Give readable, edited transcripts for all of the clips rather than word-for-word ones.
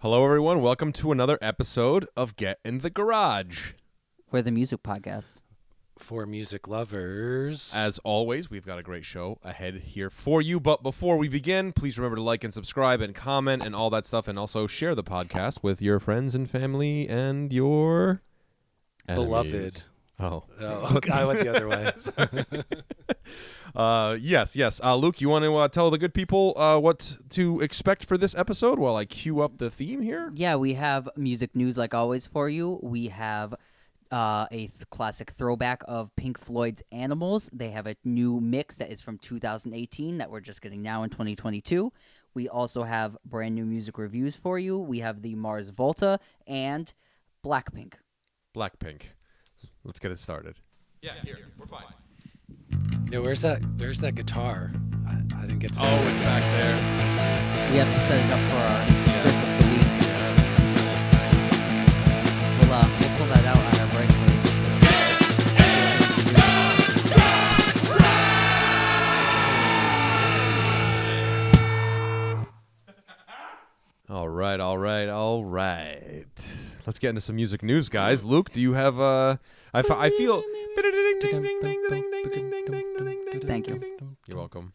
Hello, everyone. Welcome to another episode of Get in the Garage. We're the music podcast. For music lovers. As always, we've got a great show ahead here for you. But before we begin, please remember to like and subscribe and comment and all that stuff. And also share the podcast with your friends and family and your beloved. Oh, I went the other way. Yes. Luke, you want to tell the good people what to expect for this episode while I cue up the theme here? Yeah, we have music news like always for you. We have a classic throwback of Pink Floyd's Animals. They have a new mix that is from 2018 that we're just getting now in 2022. We also have brand new music reviews for you. We have the Mars Volta and Blackpink. Let's get it started. Yeah, here, we're fine. Yeah, where's that guitar? I didn't get to see it. Oh, it's back there. We have to set it up for our riff of the week. We'll pull that out on our break. All right. Let's get into some music news, guys. Luke, do you have I feel. Thank you. You're welcome.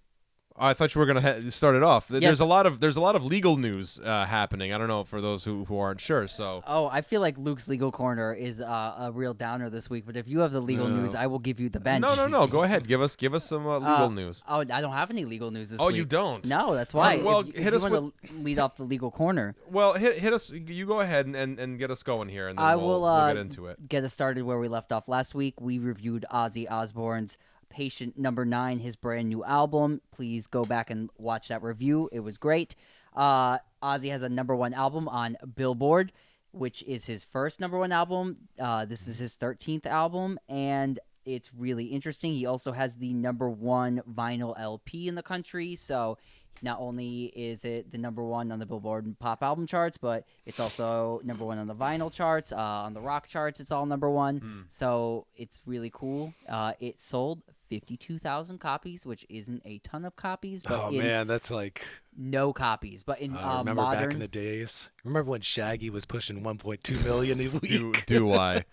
I thought you were gonna start it off. There's a lot of legal news happening. I don't know for those who aren't sure. So. Oh, I feel like Luke's legal corner is a real downer this week. But if you have the legal news, I will give you the bench. No. Go ahead. Give us some legal news. Oh, I don't have any legal news this week. Oh, you don't? No, that's why. Well, if hit you us want to lead off the legal corner. Well, hit us. You go ahead and get us going here, and then we'll get into it. Get us started where we left off last week. We reviewed Ozzy Osbourne's Patient number 9, his brand new album. Please go back and watch that review. It was great. Ozzy has a number 1 album on Billboard, which is his first number 1 album. This is his 13th album, and it's really interesting. He also has the number 1 vinyl LP in the country, so not only is it the number 1 on the Billboard pop album charts, but it's also number 1 on the vinyl charts, on the rock charts. It's all number 1, so it's really cool. It sold 52,000 copies, which isn't a ton of copies. But man, that's like no copies. But in remember modern, back in the days. Remember when Shaggy was pushing 1.2 million a week? Do I,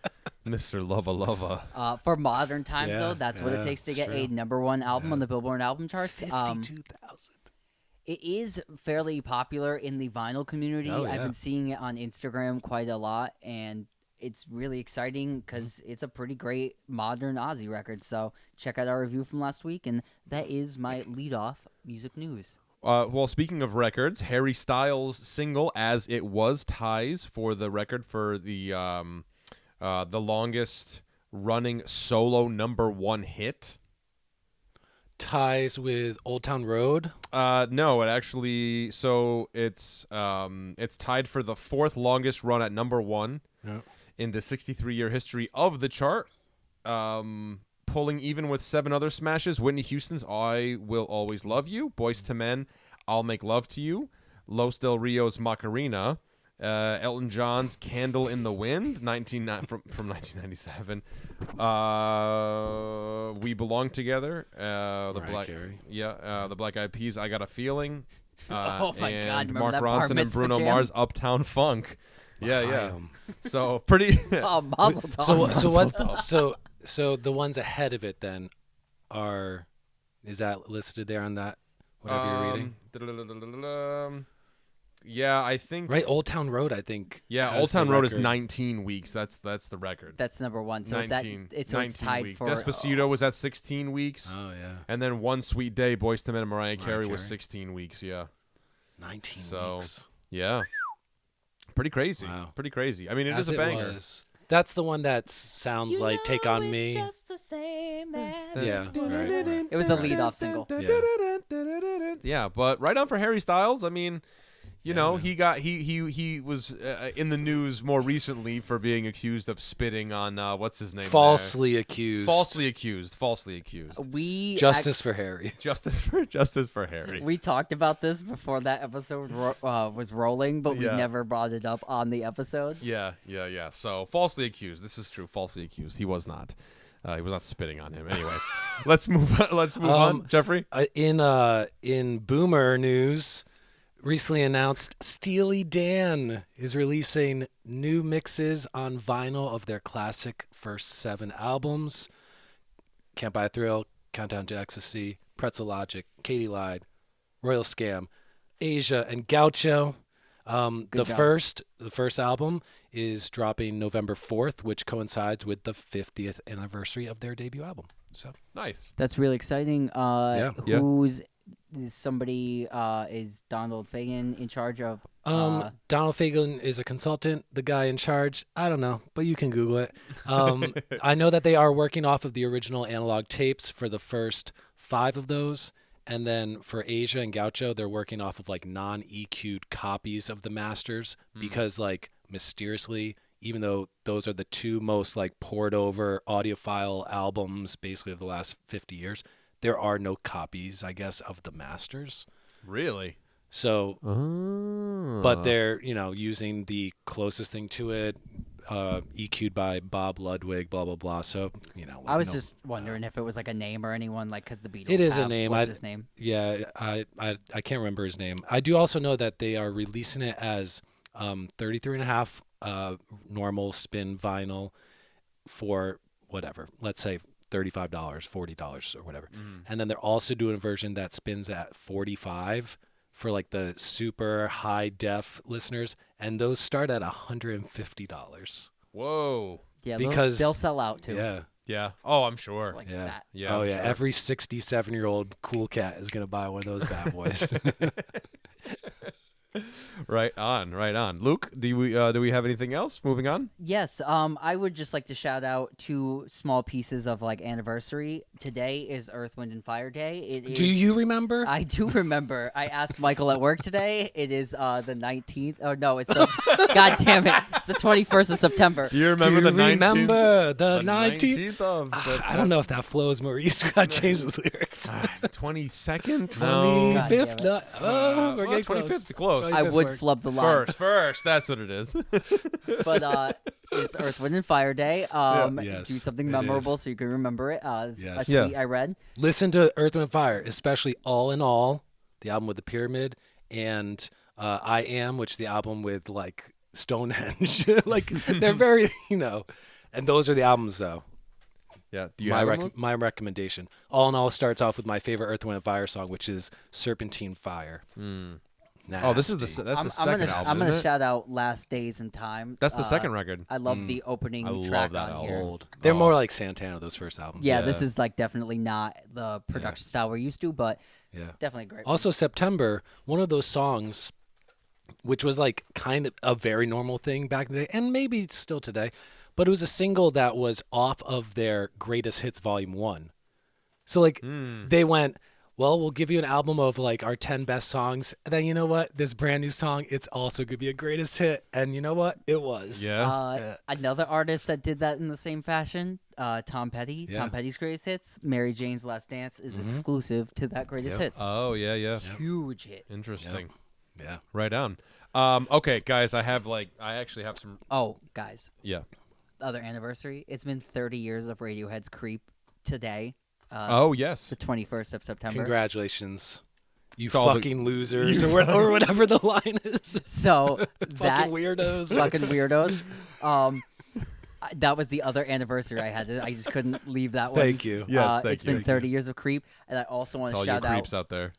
Mr. Lova? For modern times, though, that's what it takes to get true. a number 1 album on the Billboard album charts. 52,000. It is fairly popular in the vinyl community. Oh, yeah. I've been seeing it on Instagram quite a lot, and it's really exciting because it's a pretty great modern Ozzy record. So check out our review from last week, and that is my lead-off music news. Well, speaking of records, Harry Styles' single "As It Was" ties for the record for the longest running solo number 1 hit. Ties with Old Town Road? No, it actually. So it's tied for the 4th longest run at number 1 in the 63-year history of the chart. Pulling even with 7 other smashes: Whitney Houston's "I Will Always Love You," Boyz II Men, "I'll Make Love to You," Los Del Rio's "Macarena," Elton John's "Candle in the Wind," from 1997. "We Belong Together," the Black Eyed Peas, "I Got a Feeling," Oh my and God, remember Mark that bar Ronson and mitzvah Bruno jam? Mars' "Uptown Funk." Yeah. So pretty. Oh, Mazel Tov. So the ones ahead of it then is that listed there on that whatever you're reading? Yeah, I think. Right, Old Town Road, I think. Yeah, Old Town Road is 19 weeks. That's the record. That's number 1. So 19, it's 19 tied weeks. for Despacito was at 16 weeks. Oh, yeah. And then One Sweet Day, Boyz II Men and Mariah Carey was 16 weeks, yeah. 19 weeks. Yeah. Pretty crazy. Wow. Pretty crazy. I mean, it is a banger. That's the one that sounds like "Take on Me." Just the same as Yeah, right. It was the lead-off single. Yeah, but right on for Harry Styles. I mean, you know, he was in the news more recently for being accused of spitting on what's his name? Falsely accused. Falsely accused. Justice for Harry. Justice for Harry. We talked about this before that episode was rolling, but we never brought it up on the episode. Yeah. So falsely accused. This is true. Falsely accused. He was not. He was not spitting on him. Anyway, let's move on. On, Jeffrey. In Boomer news, recently announced Steely Dan is releasing new mixes on vinyl of their classic first 7 albums. Can't Buy a Thrill, Countdown to Ecstasy, Pretzel Logic, Katie Lied, Royal Scam, Asia, and Gaucho. The first album is dropping November 4th, which coincides with the 50th anniversary of their debut album. So nice. That's really exciting. Yeah. Is Donald Fagen in charge of? Donald Fagen is a consultant, the guy in charge. I don't know, but you can Google it. I know that they are working off of the original analog tapes for the first 5 of those. And then for Asia and Gaucho, they're working off of like non-EQ'd copies of the masters because like mysteriously, even though those are the 2 most like poured over audiophile albums basically of the last 50 years, there are no copies, I guess, of the masters. Really? So, but they're, using the closest thing to it, EQ'd by Bob Ludwig, blah, blah, blah. So, I was just wondering if it was like a name or anyone, like, because the Beatles It is a name. What's his name? Yeah, I can't remember his name. I do also know that they are releasing it as 33.5 normal spin vinyl for whatever, let's say $35, $40 or whatever. And then they're also doing a version that spins at 45 for like the super high def listeners, and those start at $150. Whoa. Yeah, because they'll sell out too. Yeah. Yeah. Oh, I'm sure. Like Yeah. that. Yeah. Oh I'm yeah. sure. Every 67-year-old cool cat is gonna buy one of those bad boys. Right on. Luke, do we have anything else? Moving on. Yes, I would just like to shout out 2 small pieces of like anniversary. Today is Earth, Wind, and Fire Day. It is. Do you remember? I do remember. I asked Michael at work today. It is the 19th. Oh no, it's the. God damn it! It's the 21st of September. Do you remember the 19th? Remember the 19th of September? I don't know if that flows, Maurice. Gotta change those lyrics. 22nd? No. God 25th? damn it. No. We're getting 25th. Close. I would flub the line. First. That's what it is. But it's Earth, Wind, and Fire Day. Yes, do something it memorable is. so you can remember it. It's Yes. a tweet I read. Listen to Earth, Wind, Fire, especially All in All, the album with the pyramid, and I Am, which is the album with like Stonehenge. Like they're very, and those are the albums though. Yeah. Do you have my recommendation? All in All starts off with my favorite Earth, Wind, and Fire song, which is Serpentine Fire. Oh, that's the second album. I'm gonna isn't it? shout out Last Days in Time. That's the second record. I love the opening I love track that on album. here. Old. They're more like Santana, those first albums. Yeah, this is like definitely not the production style we're used to, but definitely great. Also, September, one of those songs, which was like kind of a very normal thing back in the day, and maybe still today, but it was a single that was off of their Greatest Hits Volume 1. So like they went, well, we'll give you an album of like our 10 best songs. And then you know what? This brand new song, it's also going to be a greatest hit. And you know what? It was. Yeah. Another artist that did that in the same fashion, Tom Petty. Yeah. Tom Petty's Greatest Hits. Mary Jane's Last Dance is exclusive to that Greatest Hits. Oh, yeah. Huge hit. Interesting. Yeah. Right on. Okay, guys, I actually have some. Oh, guys. Yeah. Other anniversary. It's been 30 years of Radiohead's Creep today. Oh, yes. The 21st of September. Congratulations. You To all the- fucking losers. Or whatever the line is. So that Fucking weirdos. fucking weirdos. That was the other anniversary I had. I just couldn't leave that one. Thank you. Yes, thank It's you. been 30 years of Creep, and I also want To to all you shout creeps out there.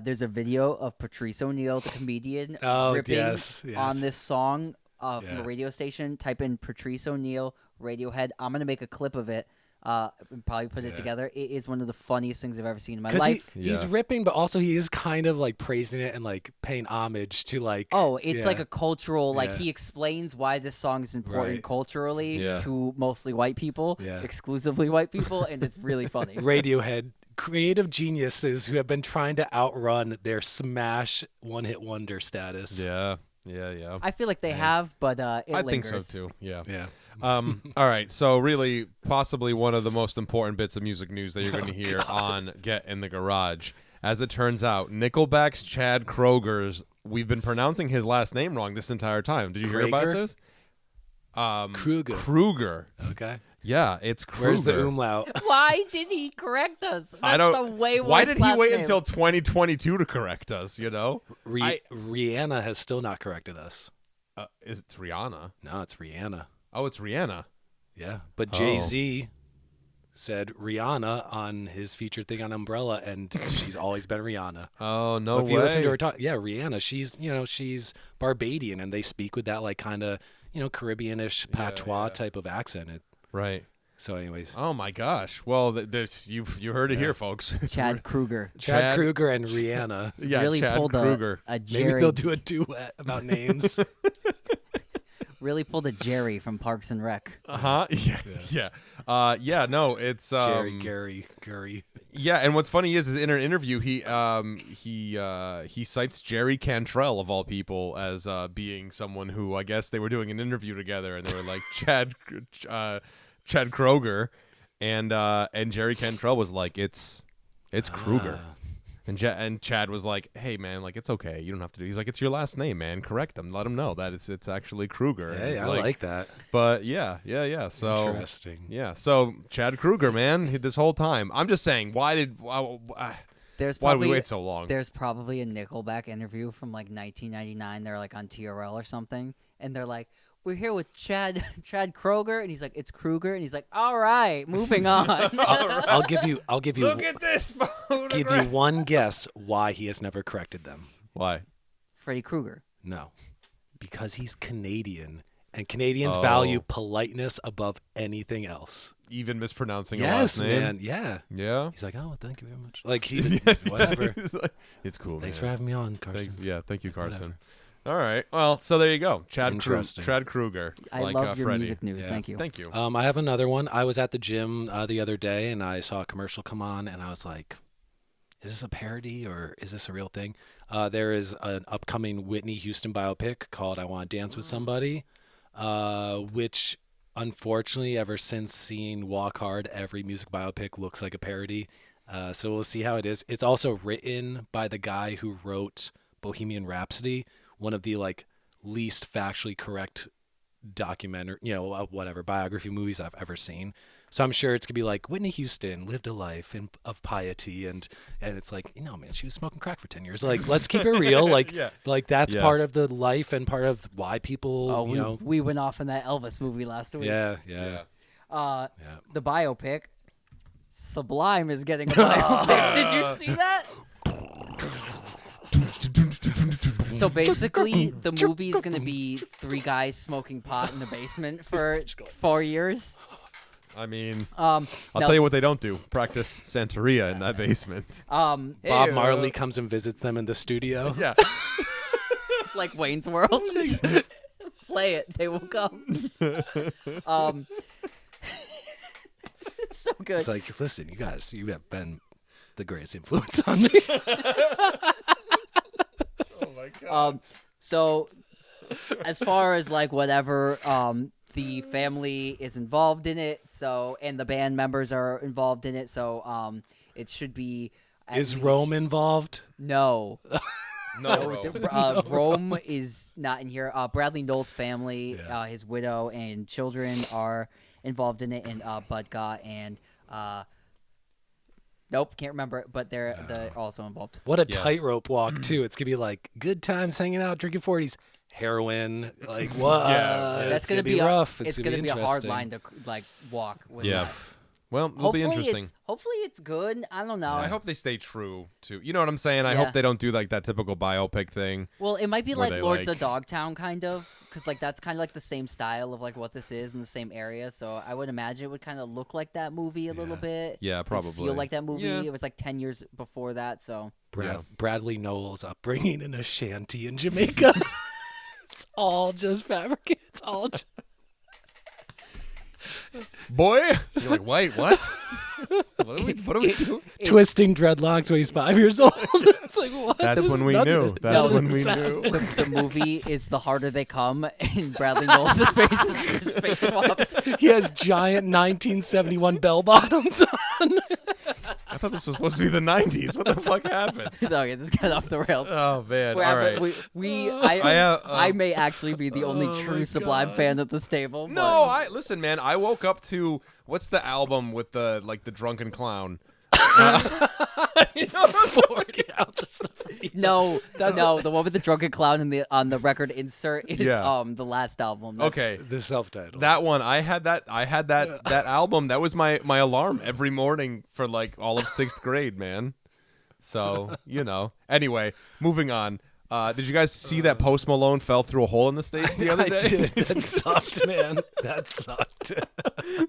There's a video of Patrice O'Neill, the comedian, Oh, ripping yes. on this song from Yeah. a radio station. Type in Patrice O'Neill Radiohead. I'm gonna make a clip of it. And probably put it together. It is one of the funniest things I've ever seen in my life. He's ripping, but also he is kind of like praising it and like paying homage to like. Oh, it's like a cultural. Like Yeah. he explains why this song is important Right. culturally Yeah. to mostly white people, exclusively white people, and it's really funny. Radiohead, creative geniuses who have been trying to outrun their smash one-hit wonder status. Yeah. I feel like they have, but it I lingers. think so too. Yeah. Yeah. All right. So really, possibly one of the most important bits of music news that you're going to hear on Get in the Garage. As it turns out, Nickelback's Chad Kroeger's. We've been pronouncing his last name wrong this entire time. Did you hear about Kroeger? this? Kruger. Okay. Yeah, it's Kruger. Where's the umlaut? Why did he correct us? That's I don't. the way worse Why did he last wait name. until 2022 to correct us? You know, Rihanna has still not corrected us. Is it Rihanna? No, it's Rihanna. Oh, it's Rihanna. Yeah, but Jay-Z said Rihanna on his featured thing on Umbrella, and she's always been Rihanna. Oh no But if you way. listen to her talk, yeah, Rihanna, she's Barbadian, and they speak with that like kind of Caribbean-ish patois type of accent. Right. So, anyways, Oh my gosh. Well, there's you heard it here, folks. Chad Kruger. Chad Kruger and Rihanna. Yeah, really Chad pulled Kruger. a Maybe Jerry. they'll do a duet about names. Really pulled a Jerry from Parks and Rec. Yeah. No, it's Gary. Yeah, and what's funny is in an interview he cites Jerry Cantrell of all people as being someone who I guess they were doing an interview together and they were like Chad Kroger, and Jerry Cantrell was like it's Kruger. And Chad was like, "Hey man, like it's okay. You don't have to do." He's like, "It's your last name, man. Correct them. Let them know that it's actually Kruger." Hey, I like that. But yeah. So Interesting. Yeah. So Chad Kruger, man, this whole time. I'm just saying, why did we wait so long? There's probably a Nickelback interview from like 1999. They're like on TRL or something, and they're like, "We're here with Chad Kroger," and he's like, "It's Kruger," and he's like, "All right, moving on." I'll give you. Look at this photograph. Give you one guess why he has never corrected them. Why? Freddy Krueger. No, because he's Canadian, and Canadians value politeness above anything else. Even mispronouncing a Yes, last name. man. Yeah. Yeah. He's like, "Oh, thank you very much." Like whatever. He's like, it's cool. Thanks man. for having me on, Carson. Thanks. Yeah. Thank you, Carson. Whatever. All right. Well, so there you go. Chad Interesting. Kruger. I like, love your Freddy. music news. Yeah. Thank you. Thank you. I have another one. I was at the gym the other day, and I saw a commercial come on, and I was like, is this a parody or is this a real thing? There is an upcoming Whitney Houston biopic called I Want to Dance with Somebody, which unfortunately, ever since seeing Walk Hard, every music biopic looks like a parody. So we'll see how it is. It's also written by the guy who wrote Bohemian Rhapsody, one of the least factually correct documentary, whatever biography movies I've ever seen. So I'm sure it's gonna be like Whitney Houston lived a life of piety, and it's like, man, she was smoking crack for 10 years. Like, let's keep it real. Like that's part of the life and part of why people. We went off in that Elvis movie last week. Yeah. The biopic, Sublime is getting a biopic. Did you see that? So basically, the movie is going to be three guys smoking pot in the basement for 4 years. I mean, I'll tell you what they don't do. Practice Santeria in that basement. Bob Marley comes and visits them in the studio. Yeah. Like Wayne's World. Play it. They will come. It's so good. It's like, listen, you guys, you have been the greatest influence on me. Oh my god. So as far as whatever, the family is involved in it, so, and the band members are involved in it, so it should be Is Rome involved? No. No, Rome is not in here. Bradley Noel's family, his widow and children are involved in it, and Bud Gott and nope, can't remember it, but they're also involved. What a tightrope walk too. It's gonna be like good times hanging out, drinking 40s, heroin, like what? That's gonna be rough. It's gonna be a hard line to walk with. Yeah. That. Well, it'll be interesting. Hopefully it's good. I don't know. I hope they stay true to. You know what I'm saying? I hope they don't do that typical biopic thing. Well, it might be like Lords of Dogtown kind of, because that's kind of like the same style of what this is in the same area. So I would imagine it would kind of look like that movie a little bit. Yeah, probably. It'd feel like that movie. Yeah. It was 10 years before that. So Bradley Noel's upbringing in a shanty in Jamaica. It's all just fabricated. It's all just... Boy, you're like, wait, what? What are we doing? Twisting dreadlocks when he's 5 years old. It's like, what? That's when we knew. That's when we knew. The movie is The Harder They Come, and Bradley Noel's face swapped. He has giant 1971 bell bottoms on. thought this was supposed to be the 90s. What the fuck happened? Okay, this got off the rails. Oh, man. All right. I may actually be the only true Sublime fan at this table. No, listen, man. I woke up to what's the album with the drunken clown? You know no, the one with the drunken clown on the record insert is the last album. Okay, the self-titled. That one, I had that album. That was my alarm every morning for like all of 6th grade, man. So Anyway, moving on. Did you guys see that Post Malone fell through a hole in the stage the other day? I did. That sucked, man. That sucked.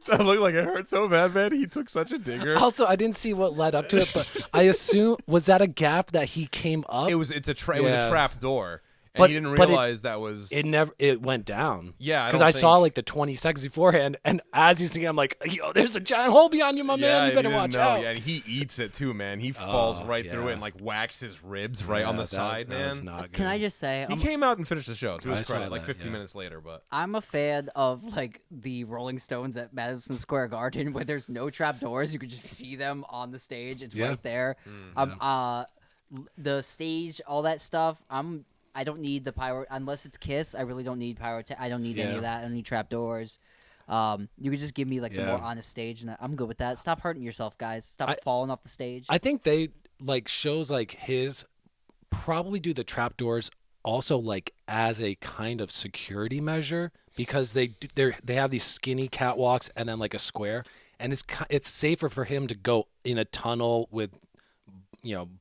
That looked like it hurt so bad, man. He took such a dinger. Also, I didn't see what led up to it, but I assume, was that a gap that he came up? It was a trap door. And he didn't realize that was... It went down. Yeah, because I saw like the 20 seconds beforehand, and as he's thinking, I'm like, yo, there's a giant hole behind you, my man. You better watch out. Yeah, and he eats it too, man. He falls right through it and like whacks his ribs right on the side, man. That not good. Can I just say... He came out and finished the show, to his credit, like 15 minutes later. But I'm a fan of like the Rolling Stones at Madison Square Garden where there's no trap doors. You could just see them on the stage. It's right there. The stage, all that stuff, I don't need the pyro unless it's Kiss. I really don't need pyro. I don't need any of that. I don't need trap doors. You could just give me like the more honest stage, and I'm good with that. Stop hurting yourself, guys. Stop falling off the stage. I think they like shows like his probably do the trap doors also like as a kind of security measure because they have these skinny catwalks and then like a square, and it's safer for him to go in a tunnel with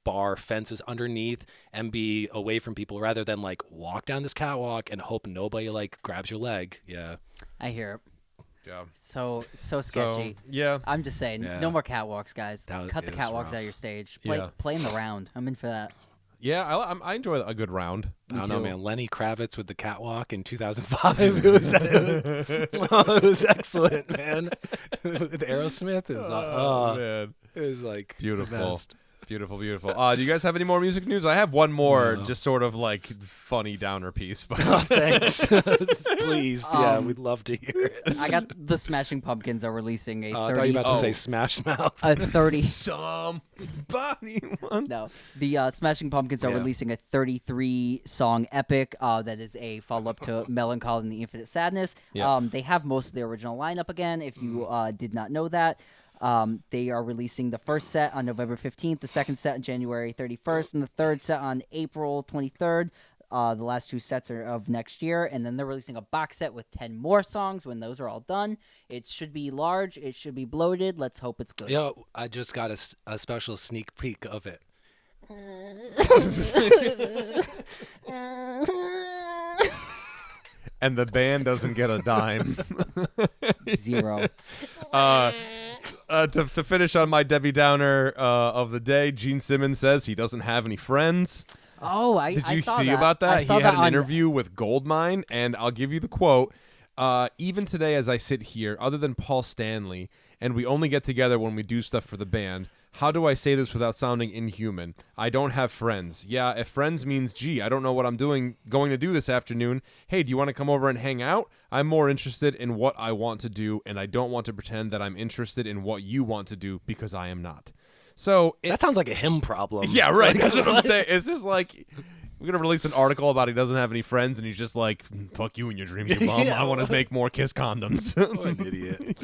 bar fences underneath and be away from people rather than like walk down this catwalk and hope nobody like grabs your leg. Yeah, I hear it. Yeah. So sketchy. Yeah. I'm just saying, no more catwalks, guys. Cut the catwalks rough. out of your stage. Play in the round. I'm in for that. Yeah, I enjoy a good round. I don't know, man. Lenny Kravitz with the catwalk in 2005. It was excellent, man. With Aerosmith, it was man. It was like beautiful. The best. Beautiful. Do you guys have any more music news? I have one more, just sort of like funny downer piece. But thanks. Please, we'd love to hear it. I got the Smashing Pumpkins are releasing a 30. I thought you were about to say Smash Mouth. A 30. Somebody one. No, the Smashing Pumpkins are releasing a 33-song epic that is a follow-up to Melancholy and the Infinite Sadness. Yeah. They have most of the original lineup again. If you did not know that. They are releasing the first set on November 15th, the second set on January 31st, and the third set on April 23rd. The last 2 sets are of next year, and then they're releasing a box set with 10 more songs when those are all done. It should be large. It should be bloated. Let's hope it's good. Yo, I just got a special sneak peek of it. And the band doesn't get a dime. 0. To finish on my Debbie Downer of the day, Gene Simmons says he doesn't have any friends. Oh, Did you saw see that. about that? I saw He had that an interview with Goldmine, and I'll give you the quote. Even today as I sit here, other than Paul Stanley, and we only get together when we do stuff for the band, how do I say this without sounding inhuman? I don't have friends. Yeah, if friends means, gee, I don't know what I'm going to do this afternoon. Hey, do you want to come over and hang out? I'm more interested in what I want to do, and I don't want to pretend that I'm interested in what you want to do because I am not. So that sounds like a him problem. Yeah, right. That's what I'm saying. It's just like we're going to release an article about he doesn't have any friends, and he's just like, fuck you and your dreams, you bum. I want to make more Kiss condoms. What an idiot.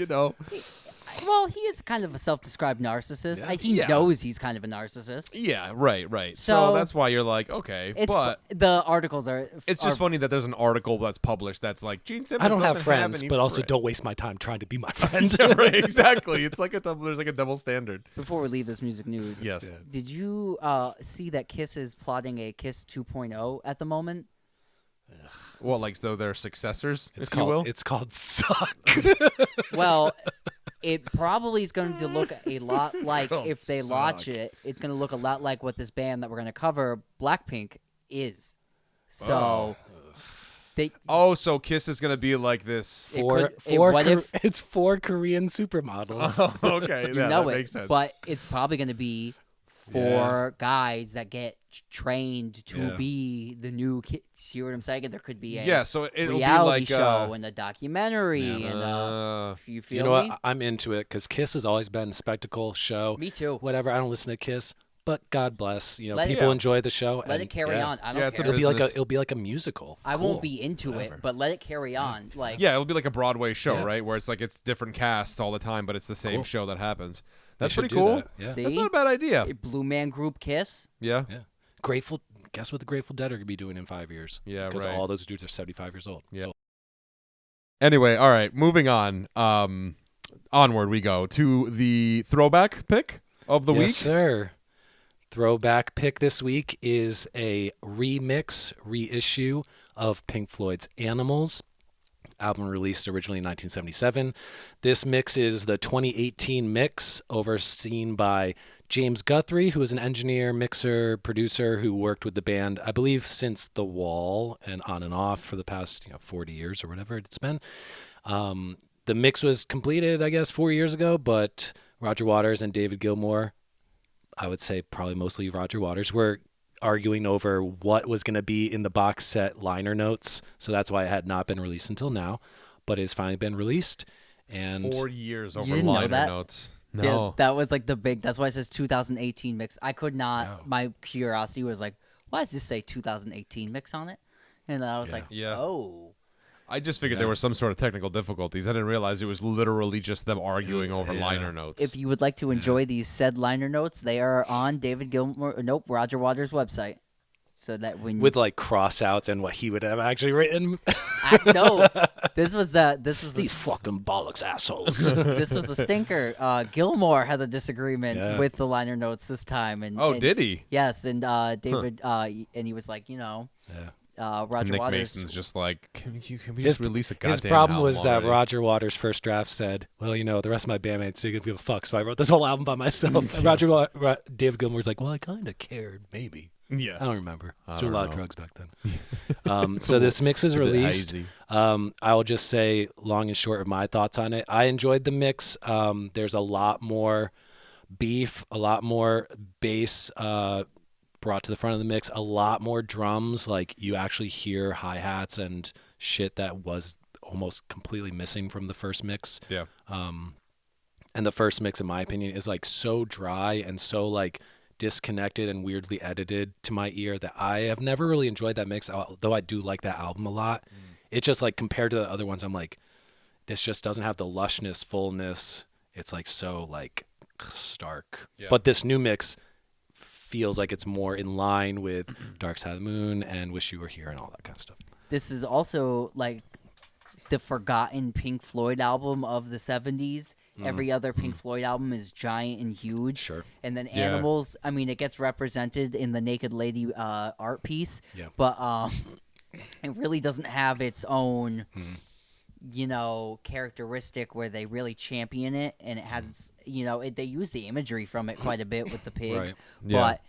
Well, he is kind of a self-described narcissist. He knows he's kind of a narcissist. Yeah, right. So that's why you're like, okay, but the articles are. It's just funny that there's an article that's published that's like Gene Simmons. I don't have friends, but also friends. don't waste my time trying to be my friend. Yeah, right, exactly. It's like there's like a double standard. Before we leave this music news, yes, did you see that Kiss is plotting a Kiss 2.0 at the moment? Well, like so they're successors, it's if you will. It's called Suck. Well, it probably is going to look a lot like if they launch it. It's going to look a lot like what this band that we're going to cover, Blackpink, is. So so Kiss is going to be like this. It's 4 Korean supermodels. Oh, okay, that makes sense. But it's probably going to be for guys that get trained to be the new kid. See what I'm saying? There could be a so it'll reality be like show and a documentary and if you feel you know me? what? I'm into it because Kiss has always been a spectacle show. Me too. Whatever. I don't listen to Kiss, but God bless. You know, Let it- people enjoy the show. Let it carry on. I don't it's a care. It'll be like a musical. I Cool. won't be into Whatever. it, but let it carry on. Like it'll be like a Broadway show, Yeah. right? Where it's like it's different casts all the time, but it's the same Cool. show that happens. They That's should pretty do cool. that, yeah. See? That's not a bad idea. Blue Man Group Kiss. Yeah. Yeah. Grateful. Guess what the Grateful Dead are going to be doing in 5 years? Yeah, Because right. all those dudes are 75 years old. Yeah. So, Anyway, all right, moving on. Onward we go to the throwback pick of the yes, week. sir. Throwback pick this week is a reissue of Pink Floyd's Animals, album released originally in 1977. This mix is the 2018 mix, overseen by James Guthrie, who is an engineer, mixer, producer who worked with the band, I believe, since The Wall and on and off for the past 40 years or whatever it's been. The mix was completed, I guess, 4 years ago, but Roger Waters and David Gilmour, I would say probably mostly Roger Waters, were arguing over what was going to be in the box set liner notes. So that's why it had not been released until now, but it's finally been released. And 4 years over didn't know liner that? notes. Yeah, No. that was like the big. That's why it says 2018 mix. I could not. No. My curiosity was like, why does this say 2018 mix on it? And I was like, Yeah. oh. I just figured there were some sort of technical difficulties. I didn't realize it was literally just them arguing over liner notes. If you would like to enjoy these said liner notes, they are on Roger Waters' website. So that when with like cross outs and what he would have actually written. this was the These fucking bollocks assholes. this was the stinker. Gilmore had a disagreement with the liner notes this time, and did he? Yes, and David, and he was like, Roger Nick Waters. Mason's just like, can we just release a goddamn His problem album was that already? Roger Waters' first draft said, well, the rest of my bandmates didn't give a fuck, so I wrote this whole album by myself. And David Gilmour's like, well, I kind of cared, maybe. Yeah. I don't remember. I was don't doing a lot know. of drugs back then. So this mix was a bit released. hazy. I will just say long and short of my thoughts on it. I enjoyed the mix. There's a lot more beef, a lot more bass brought to the front of the mix, a lot more drums. Like you actually hear hi-hats and shit that was almost completely missing from the first mix. Yeah. And the first mix, in my opinion, is like so dry and so like disconnected and weirdly edited to my ear that I have never really enjoyed that mix, although I do like that album a lot. It's just like compared to the other ones, I'm like, this just doesn't have the lushness, fullness. It's like so like stark. Yeah. But this new mix feels like it's more in line with Dark Side of the Moon and Wish You Were Here and all that kind of stuff. This is also like the forgotten Pink Floyd album of the 70s. Every other Pink Floyd album is giant and huge. Sure. And then Animals, I mean, it gets represented in the Naked Lady art piece. Yeah. But it really doesn't have its own, characteristic where they really champion it. And it has its, they use the imagery from it quite a bit with the pig. Right. Yeah. But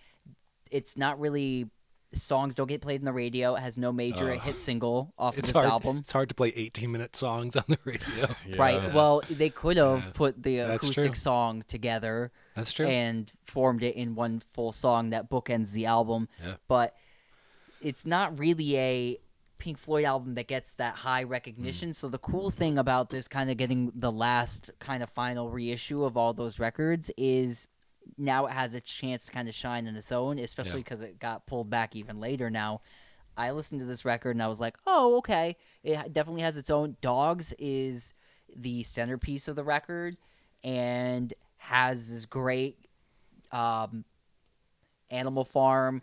it's not really... Songs don't get played on the radio. It has no major hit single off of this album. It's hard to play 18-minute songs on the radio. Right. Well, they could have put the That's acoustic true. song together That's true. and formed it in one full song that bookends the album. Yeah. But it's not really a Pink Floyd album that gets that high recognition. So the cool thing about this kind of getting the last kind of final reissue of all those records is now it has a chance to kind of shine on its own, especially because it got pulled back even later now. I listened to this record and I was like, oh, okay. It definitely has its own. Dogs is the centerpiece of the record and has this great Animal Farm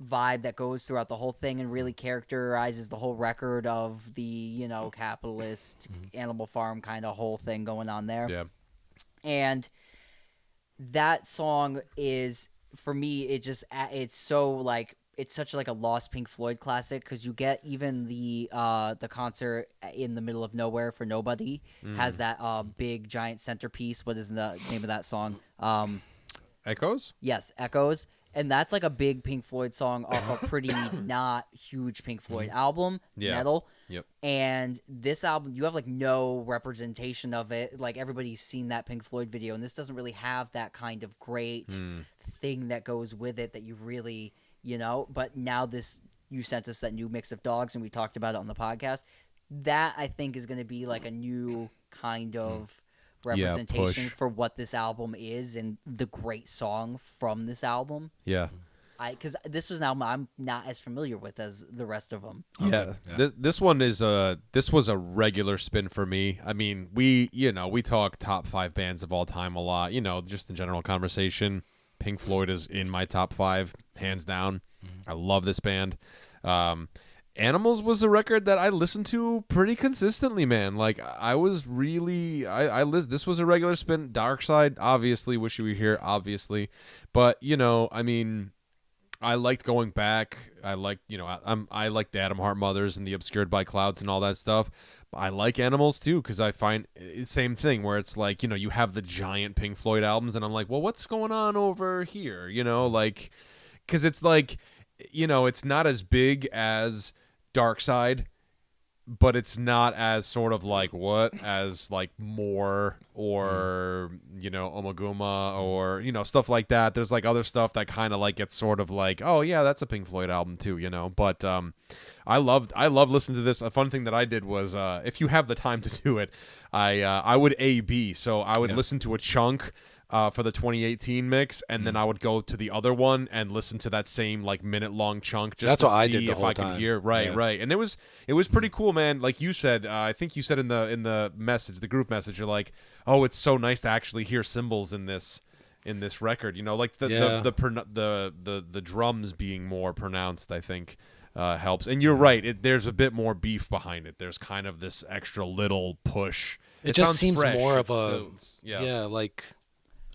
vibe that goes throughout the whole thing and really characterizes the whole record of the, capitalist Animal Farm kind of whole thing going on there. Yeah. And that song is, for me, it's so like, it's such like a lost Pink Floyd classic because you get even the concert in the middle of nowhere for nobody has that big giant centerpiece. What is the name of that song? Echoes? Yes, Echoes. And that's like a big Pink Floyd song off a pretty not huge Pink Floyd album, Metal. Yep. And this album, you have like no representation of it. Like everybody's seen that Pink Floyd video, and this doesn't really have that kind of great thing that goes with it that you really, But now you sent us that new mix of Dogs, and we talked about it on the podcast. That I think is going to be like a new kind of representation for what this album is and the great song from this album. Yeah. Because this was an album I'm not as familiar with as the rest of them. Yeah. This one is this was a regular spin for me. I mean, we talk top 5 bands of all time a lot, just in general conversation. Pink Floyd is in my top 5 hands down. I love this band. Animals was a record that I listened to pretty consistently, man. Like I was really, this was a regular spin. Dark Side, obviously, Wish You Were Here, obviously, but I mean, I liked going back. I liked, I liked the Adam Hart Mothers and the Obscured by Clouds and all that stuff. But I like Animals too because I find same thing where it's like you have the giant Pink Floyd albums and I'm like, well, what's going on over here? Like because it's like it's not as big as Dark Side, but it's not as sort of like as like More or Omaguma or stuff like that. There's like other stuff that kind of like gets sort of like, oh yeah, that's a Pink Floyd album too, but I love listening to this. A fun thing that I did was if you have the time to do it, I would A/B, so I would listen to a chunk for the 2018 mix, and then I would go to the other one and listen to that same like minute-long chunk just to see if I could hear. Right. And it was pretty cool, man. Like you said, I think you said in the message, the group message, you're like, oh, it's so nice to actually hear cymbals in this record. Like the drums being more pronounced, I think helps. And you're right. There's a bit more beef behind it. There's kind of this extra little push. It just seems fresh. more of a like.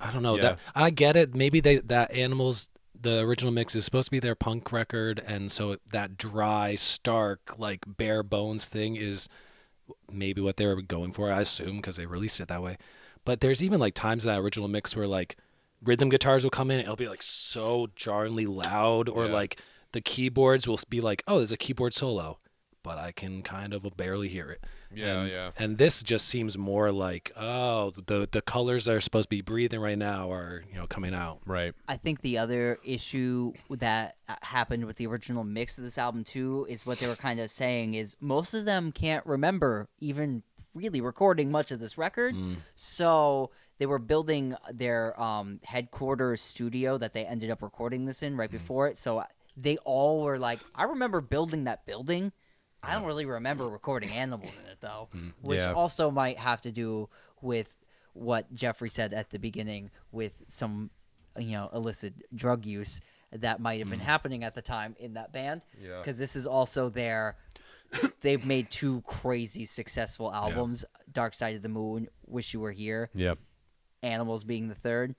I don't know that I get it. Maybe that Animals, the original mix is supposed to be their punk record, and so that dry, stark, like bare bones thing is maybe what they were going for. I assume because they released it that way. But there's even like times in that original mix where like rhythm guitars will come in, and it'll be like so jarringly loud, or like the keyboards will be like, oh, there's a keyboard solo, but I can kind of barely hear it. And this just seems more like, oh, the colors that are supposed to be breathing right now are coming out. Right. I think the other issue that happened with the original mix of this album too is what they were kind of saying is most of them can't remember even really recording much of this record. So they were building their headquarters studio that they ended up recording this in right before it. So they all were like, I remember building that building. I don't really remember recording Animals in it, though, which also might have to do with what Jeffrey said at the beginning with some, illicit drug use that might have been happening at the time in that band. Because this is also they've made 2 crazy successful albums, Dark Side of the Moon, Wish You Were Here, Animals being the third.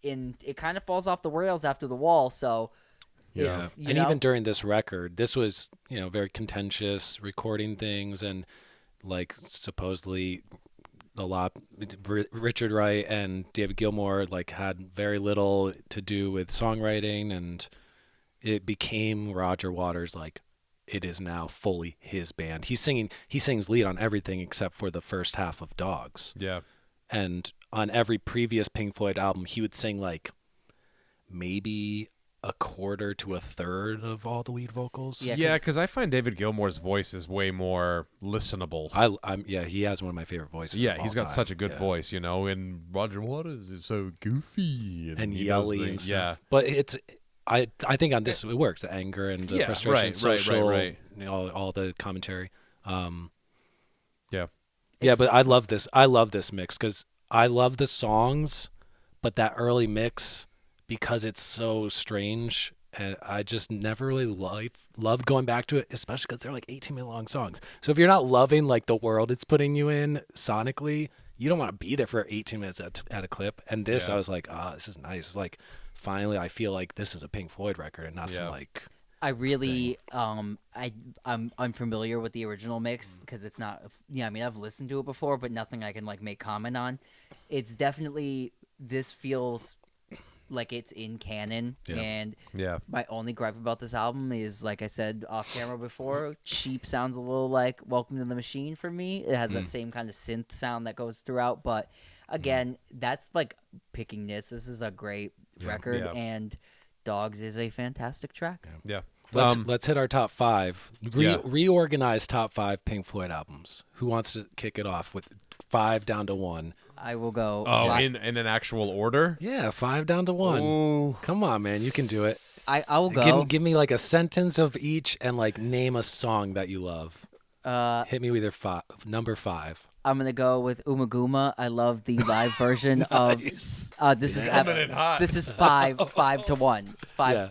And it kind of falls off the rails after The Wall, so... Yeah, and even during this record, this was very contentious, recording things, and like supposedly a lot. Richard Wright and David Gilmour like had very little to do with songwriting, and it became Roger Waters. Like it is now fully his band. He sings lead on everything except for the first half of Dogs. Yeah, and on every previous Pink Floyd album, he would sing like maybe a quarter to a third of all the lead vocals. Yeah, because I find David Gilmour's voice is way more listenable. He has one of my favorite voices. Yeah, he's got such a good voice, and Roger Waters is so goofy and yelly and stuff. Yeah, but I think on this it works. The anger and the frustration, social, all the commentary. But I love this. I love this mix because I love the songs, but that early mix, because it's so strange, and I just never really loved going back to it, especially because they're like 18-minute long songs. So if you're not loving like the world it's putting you in sonically, you don't want to be there for 18 minutes at a clip. And this, I was like, this is nice. It's like finally I feel like this is a Pink Floyd record and not some like. I really, I'm unfamiliar with the original mix because it's not. I mean, I've listened to it before, but nothing I can like make comment on. It's definitely, this feels like it's in canon. Yeah. And Yeah. my only gripe about this album is, like I said off camera before, Cheap sounds a little like Welcome to the Machine for me. It has that same kind of synth sound that goes throughout, but again, that's like picking nits. This is a great record, and Dogs is a fantastic track. Yeah. Let's hit our top 5. Yeah. Reorganize top 5 Pink Floyd albums. Who wants to kick it off with 5 down to 1? I will go. Oh, in an actual order? Yeah, 5 down to 1. Ooh. Come on, man, you can do it. I will go. Give me like a sentence of each and like name a song that you love. Hit me with your number 5. I'm gonna go with Umaguma. I love the live version of. This is this is 5 to 1.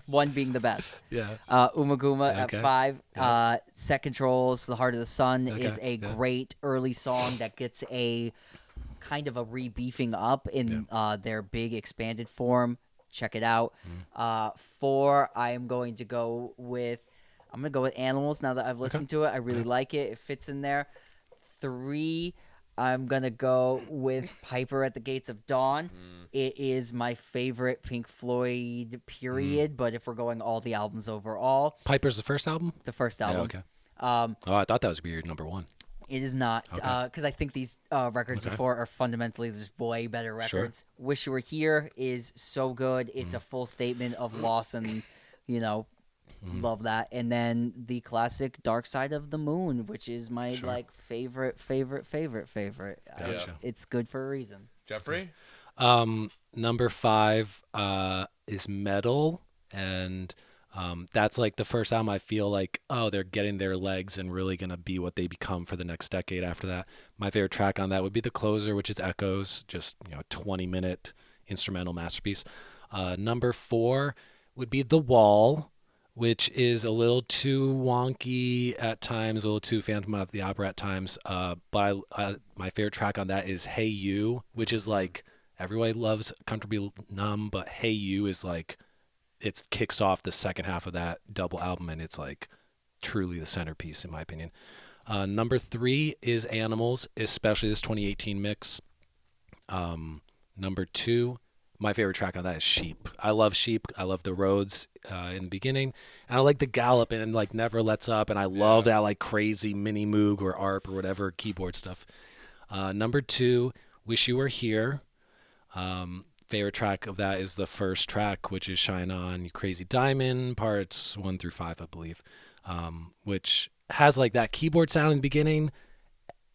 1 being the best. Yeah. Umaguma Okay. at 5. Yeah. Set Controls, The Heart of the Sun Okay. is a great early song that gets a kind of a re-beefing up in their big expanded form. Check it out. 4, I am going to go with. I'm gonna go with Animals. Now that I've listened to it, I really like it. It fits in there. 3, I'm gonna go with Piper at the Gates of Dawn. It is my favorite Pink Floyd period, but if we're going all the albums overall, Piper's the first album? the first album. Yeah, okay. I thought that was your number 1. It is not, because I think these records before are fundamentally just way better records. Wish You Were Here is so good. It's a full statement of loss and, love that. And then the classic Dark Side of the Moon, which is my favorite. Gotcha. It's good for a reason. Jeffrey? Number 5 is Metal, and that's like the first album I feel like, they're getting their legs and really going to be what they become for the next decade after that. My favorite track on that would be The Closer, which is Echoes, just 20-minute instrumental masterpiece. Number 4 would be The Wall, which is a little too wonky at times, a little too Phantom of the Opera at times. But my favorite track on that is Hey You, which is like, everybody loves Comfortably Numb, but Hey You is like, it kicks off the second half of that double album, and it's like truly the centerpiece in my opinion. Number 3 is Animals, especially this 2018 mix. Number 2, my favorite track on that is Sheep. I love Sheep. I love the Rhodes in the beginning, and I like the gallop and like Never Lets Up, and I love that like crazy mini Moog or ARP or whatever keyboard stuff. Number 2, Wish You Were Here. Favorite track of that is the first track, which is Shine On, You Crazy Diamond, parts 1 through 5, I believe, which has like that keyboard sound in the beginning,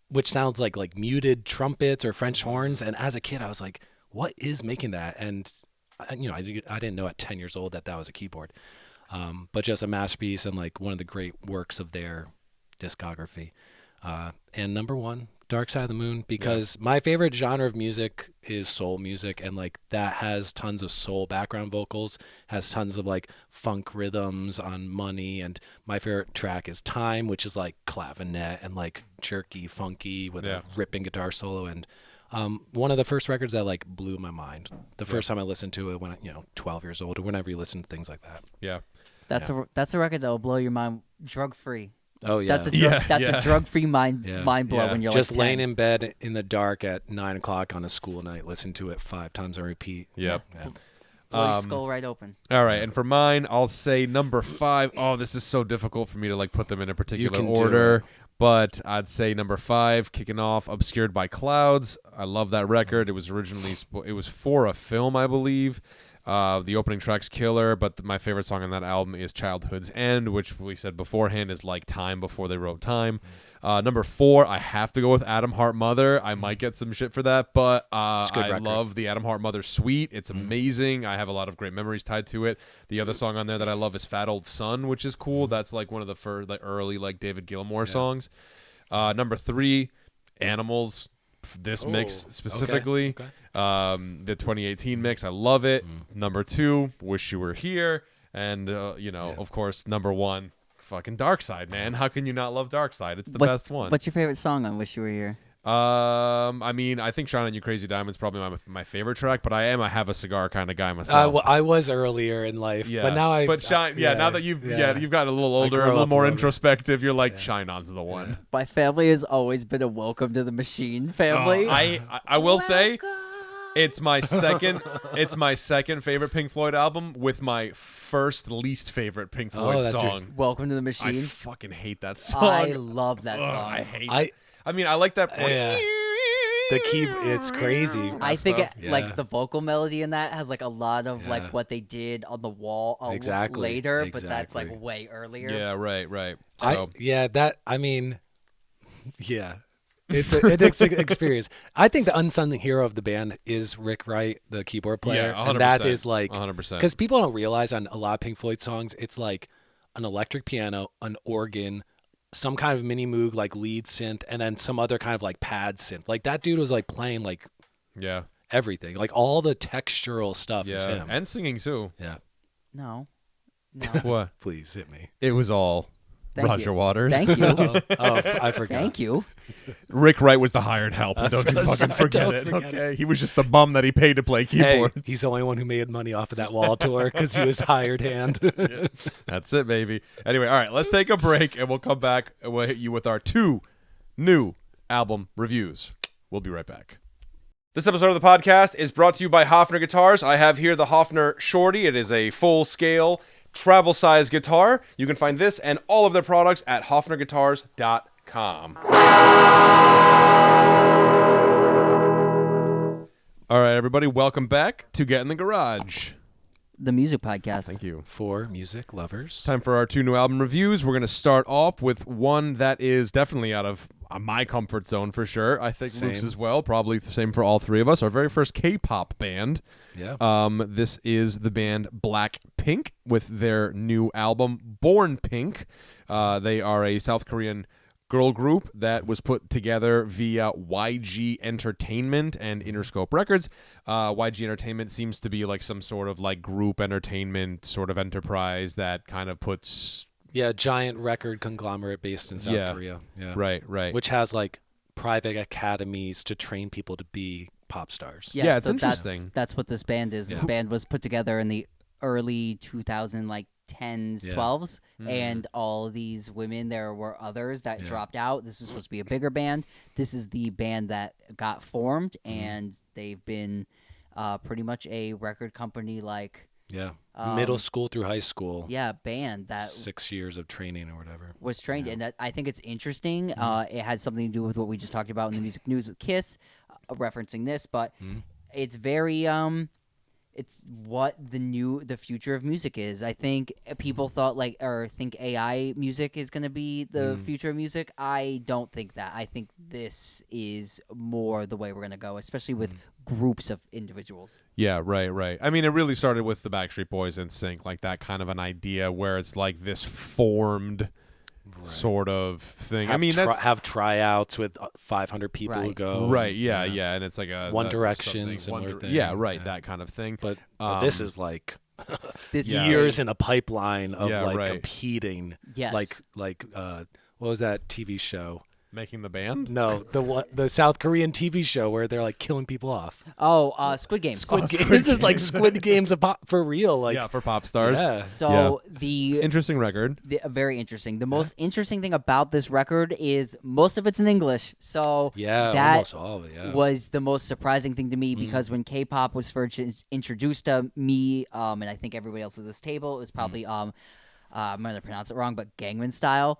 which sounds like muted trumpets or French horns. And as a kid, I was like, what is making that? And I didn't know at 10 years old that was a keyboard, but just a masterpiece and like one of the great works of their discography. And number 1, Dark Side of the Moon, because my favorite genre of music is soul music, and like that has tons of soul background vocals, has tons of like funk rhythms on Money, and my favorite track is Time, which is like clavinet and like jerky, funky with a ripping guitar solo, and one of the first records that like blew my mind the first time I listened to it when 12 years old or whenever you listen to things like that. Yeah. That's a record that will blow your mind. Drug Free. Oh yeah, that's a drug-free mind blow when you're just like laying 10. in bed in the dark at 9:00 on a school night, listen to it 5 times on repeat. Yep. Yeah. Blow your skull right open. All right, and for mine, I'll say number 5. Oh, this is so difficult for me to like put them in a particular order, but I'd say number 5, kicking off, Obscured by Clouds. I love that record. It was originally it was for a film, I believe. The opening track's killer, but my favorite song on that album is Childhood's End, which we said beforehand is like Time before they wrote Time. Number 4, I have to go with Adam Hart Mother. I might get some shit for that, but I love the Adam Hart Mother suite. It's amazing. I have a lot of great memories tied to it. The other song on there that I love is Fat Old Son, which is cool. That's like one of the early like David Gilmour songs. Number 3, Animals. This mix specifically. Okay. The 2018 mix, I love it. Number 2, Wish You Were Here, and of course, number 1, fucking Dark Side, man. How can you not love Dark Side? It's the best one. What's your favorite song on Wish You Were Here? I mean, I think Shine On You Crazy Diamond's probably my favorite track, but I am a have a cigar kind of guy myself. I was earlier in life, but now now that you've gotten a little older, a little more introspective, you're like Shine On's the one. My family has always been a Welcome to the Machine family. I will say It's my second. It's my second favorite Pink Floyd album, with my first least favorite Pink Floyd that's song. Welcome to the I Machine. fucking hate that song. I love that Ugh, song. I hate. I mean, I like that. The key, it's crazy. I think stuff. like the vocal melody in that has like a lot of like what they did on the wall later, but that's like way earlier. Yeah, right. So It's an experience. I think the unsung hero of the band is Rick Wright, the keyboard player. Yeah, 100%, and that is like 100%. Because people don't realize on a lot of Pink Floyd songs, it's like an electric piano, an organ, some kind of mini Moog like lead synth, and then some other kind of like pad synth. Like that dude was like playing like everything. Like all the textural stuff is him. And singing too. Yeah. No. What? Please hit me. It was all Roger Waters. Thank you. I forgot. Thank you. Rick Wright was the hired help. Don't you fucking forget it. Okay, he was just the bum that he paid to play keyboards. Hey, he's the only one who made money off of that wall tour because he was hired hand. That's it, baby. Anyway, all right, let's take a break and we'll come back and we'll hit you with our 2 new album reviews. We'll be right back. This episode of the podcast is brought to you by Hofner Guitars. I have here the Hofner Shorty. It is a full-scale, travel-size guitar. You can find this and all of their products at hofnerguitars.com. All right, everybody, welcome back to Get in the Garage. The music podcast. Thank you. For music lovers. Time for our 2 new album reviews. We're going to start off with one that is definitely out of my comfort zone for sure. I think Luke's as well. Probably the same for all 3 of us. Our very first K-pop band. Yeah. This is the band Blackpink with their new album Born Pink. They are a South Korean girl group that was put together via YG Entertainment and Interscope Records. YG Entertainment seems to be like some sort of like group entertainment sort of enterprise that kind of puts... Yeah, giant record conglomerate based in South Korea. Yeah. Right. Which has like private academies to train people to be pop stars. Yeah, it's interesting. That's what this band is. This band was put together in the early 2000 like 10s, 12s, and all these women, there were others that dropped out. This was supposed to be a bigger band. This is the band that got formed, and they've been pretty much a record company like... Yeah, middle school through high school. Yeah, band that 6 years of training or whatever was trained, and that I think it's interesting. It has something to do with what we just talked about in the music news with Kiss, referencing this, but it's very it's what the future of music is. I think people think AI music is going to be the future of music. I don't think that. I think this is more the way we're going to go, especially with groups of individuals. Yeah, right. I mean, it really started with the Backstreet Boys and Sync, like that kind of an idea where it's like this formed sort of thing. Have tryouts with 500 people who go. Right, yeah, and it's like a One Direction similar thing. Yeah, right, that kind of thing. But this is like this years in a pipeline of competing. Yes. Like what was that TV show? Making the Band? No, the South Korean TV show where they're like killing people off. Oh, Squid Game. This is like Squid Games for real. Like for pop stars. Yeah. So the interesting record. Very interesting. The most interesting thing about this record is most of it's in English. So that almost all of it. Was the most surprising thing to me because when K-pop was first introduced to me, and I think everybody else at this table, it was probably I'm going to pronounce it wrong, but Gangnam Style.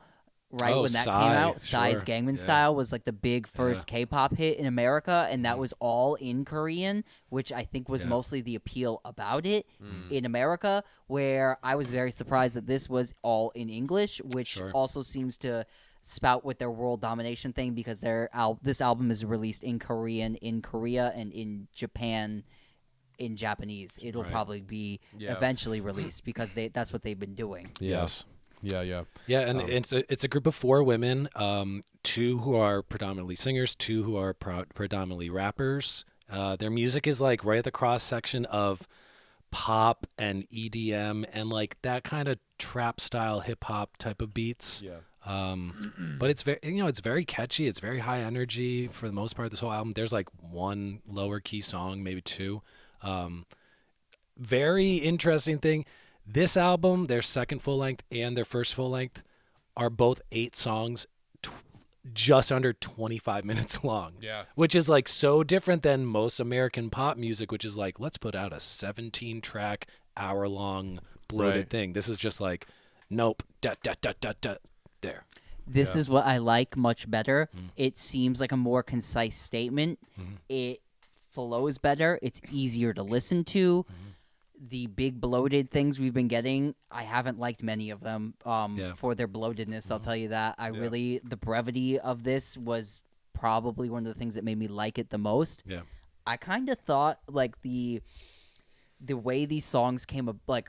Right when that came out, Psy's Gangnam Style was like the big first K-pop hit in America, and that was all in Korean, which I think was mostly the appeal about it in America, where I was very surprised that this was all in English, which also seems to spout with their world domination thing because this album is released in Korean in Korea and in Japan in Japanese. It'll probably be eventually released because that's what they've been doing. Yes. Yeah, and it's a group of 4 women, 2 who are predominantly singers, 2 who are predominantly rappers. Their music is like right at the cross section of pop and EDM and like that kind of trap style hip hop type of beats. Yeah. But it's very catchy. It's very high energy for the most part. This whole album, there's like 1 lower key song, maybe 2. Very interesting thing. This album, their second full length and their first full length, are both 8 songs, just under 25 minutes long. Yeah. Which is like so different than most American pop music, which is like, let's put out a 17-track, hour-long bloated thing. This is just like, nope, there. This is what I like much better. It seems like a more concise statement. It flows better. It's easier to listen to. The big bloated things we've been getting, I haven't liked many of them for their bloatedness. I'll tell you that. The brevity of this was probably one of the things that made me like it the most. Yeah. I kind of thought like the way these songs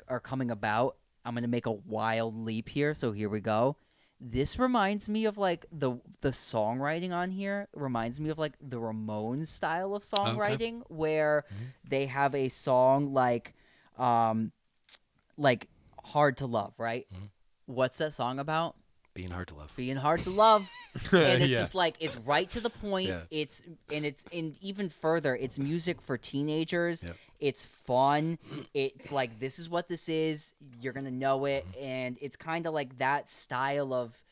are coming about. I'm gonna make a wild leap here, so here we go. This reminds me of like the songwriting on here reminds me of like the Ramones style of songwriting, where they have a song like Hard to Love, right? What's that song about? Being hard to love. Being hard to love. And it's Yeah. just like, it's right to the point. Yeah. It's even further, it's music for teenagers. Yep. It's fun. It's like, this is what this is. You're going to know it. And it's kind of like that style of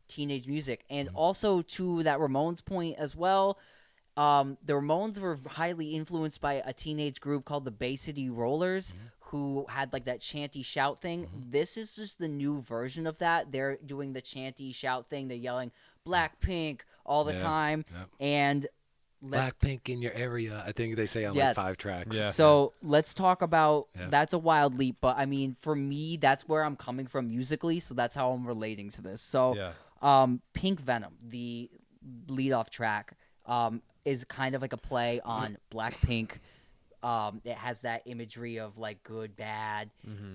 teenage music. And also to that Ramones point as well, the Ramones were highly influenced by a teenage group called the Bay City Rollers, who had like that chanty shout thing. This is just the new version of that. They're doing the chanty shout thing. They're yelling Blackpink all the time. Yep. And Blackpink in your area, I think they say on like 5 tracks. Yeah. So let's talk about Yeah. that's a wild leap, but I mean, for me, that's where I'm coming from musically, so that's how I'm relating to this. So Pink Venom, the lead-off track, is kind of like a play on Blackpink. It has that imagery of like good, bad.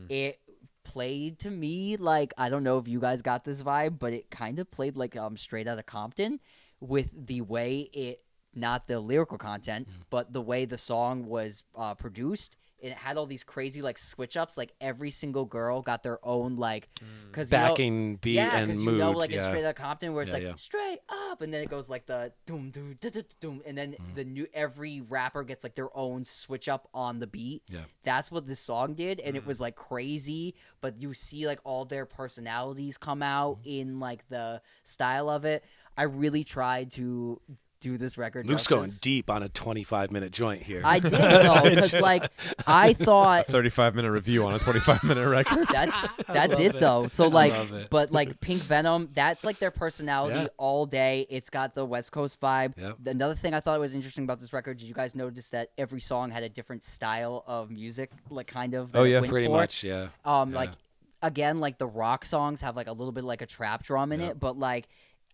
It played to me like, I don't know if you guys got this vibe, but it kind of played like Straight Outta Compton, with the way it, not the lyrical content, but the way the song was produced. It had all these crazy like switch ups. Like every single girl got their own like, because backing beat and mood. Like in Straight Outta Compton, where it's straight up, and then it goes like the doom doom doom, and then every rapper gets like their own switch up on the beat. Yeah. That's what this song did, and it was like crazy. But you see like all their personalities come out in like the style of it. I really tried to do this record Luke's justice. going deep on a 25-minute joint here. I did though, because like I thought 35-minute review on a 25-minute record. that's it though. So like, but like Pink Venom, that's like their personality all day. It's got the West Coast vibe. Yep. Another thing I thought was interesting about this record, did you guys notice that every song had a different style of music, like kind of? Oh, yeah. Pretty much, yeah. Like again, like the rock songs have like a little bit like a trap drum in it, but like,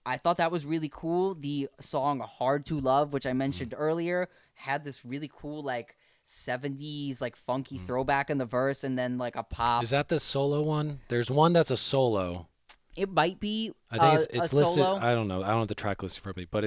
I thought that was really cool. The song Hard to Love, which I mentioned earlier, had this really cool like 70s like funky throwback in the verse, and then like a pop. Is that the solo one? There's one that's a solo. It might be I think it's a listed. solo. I don't know. I don't have the track listed for me, but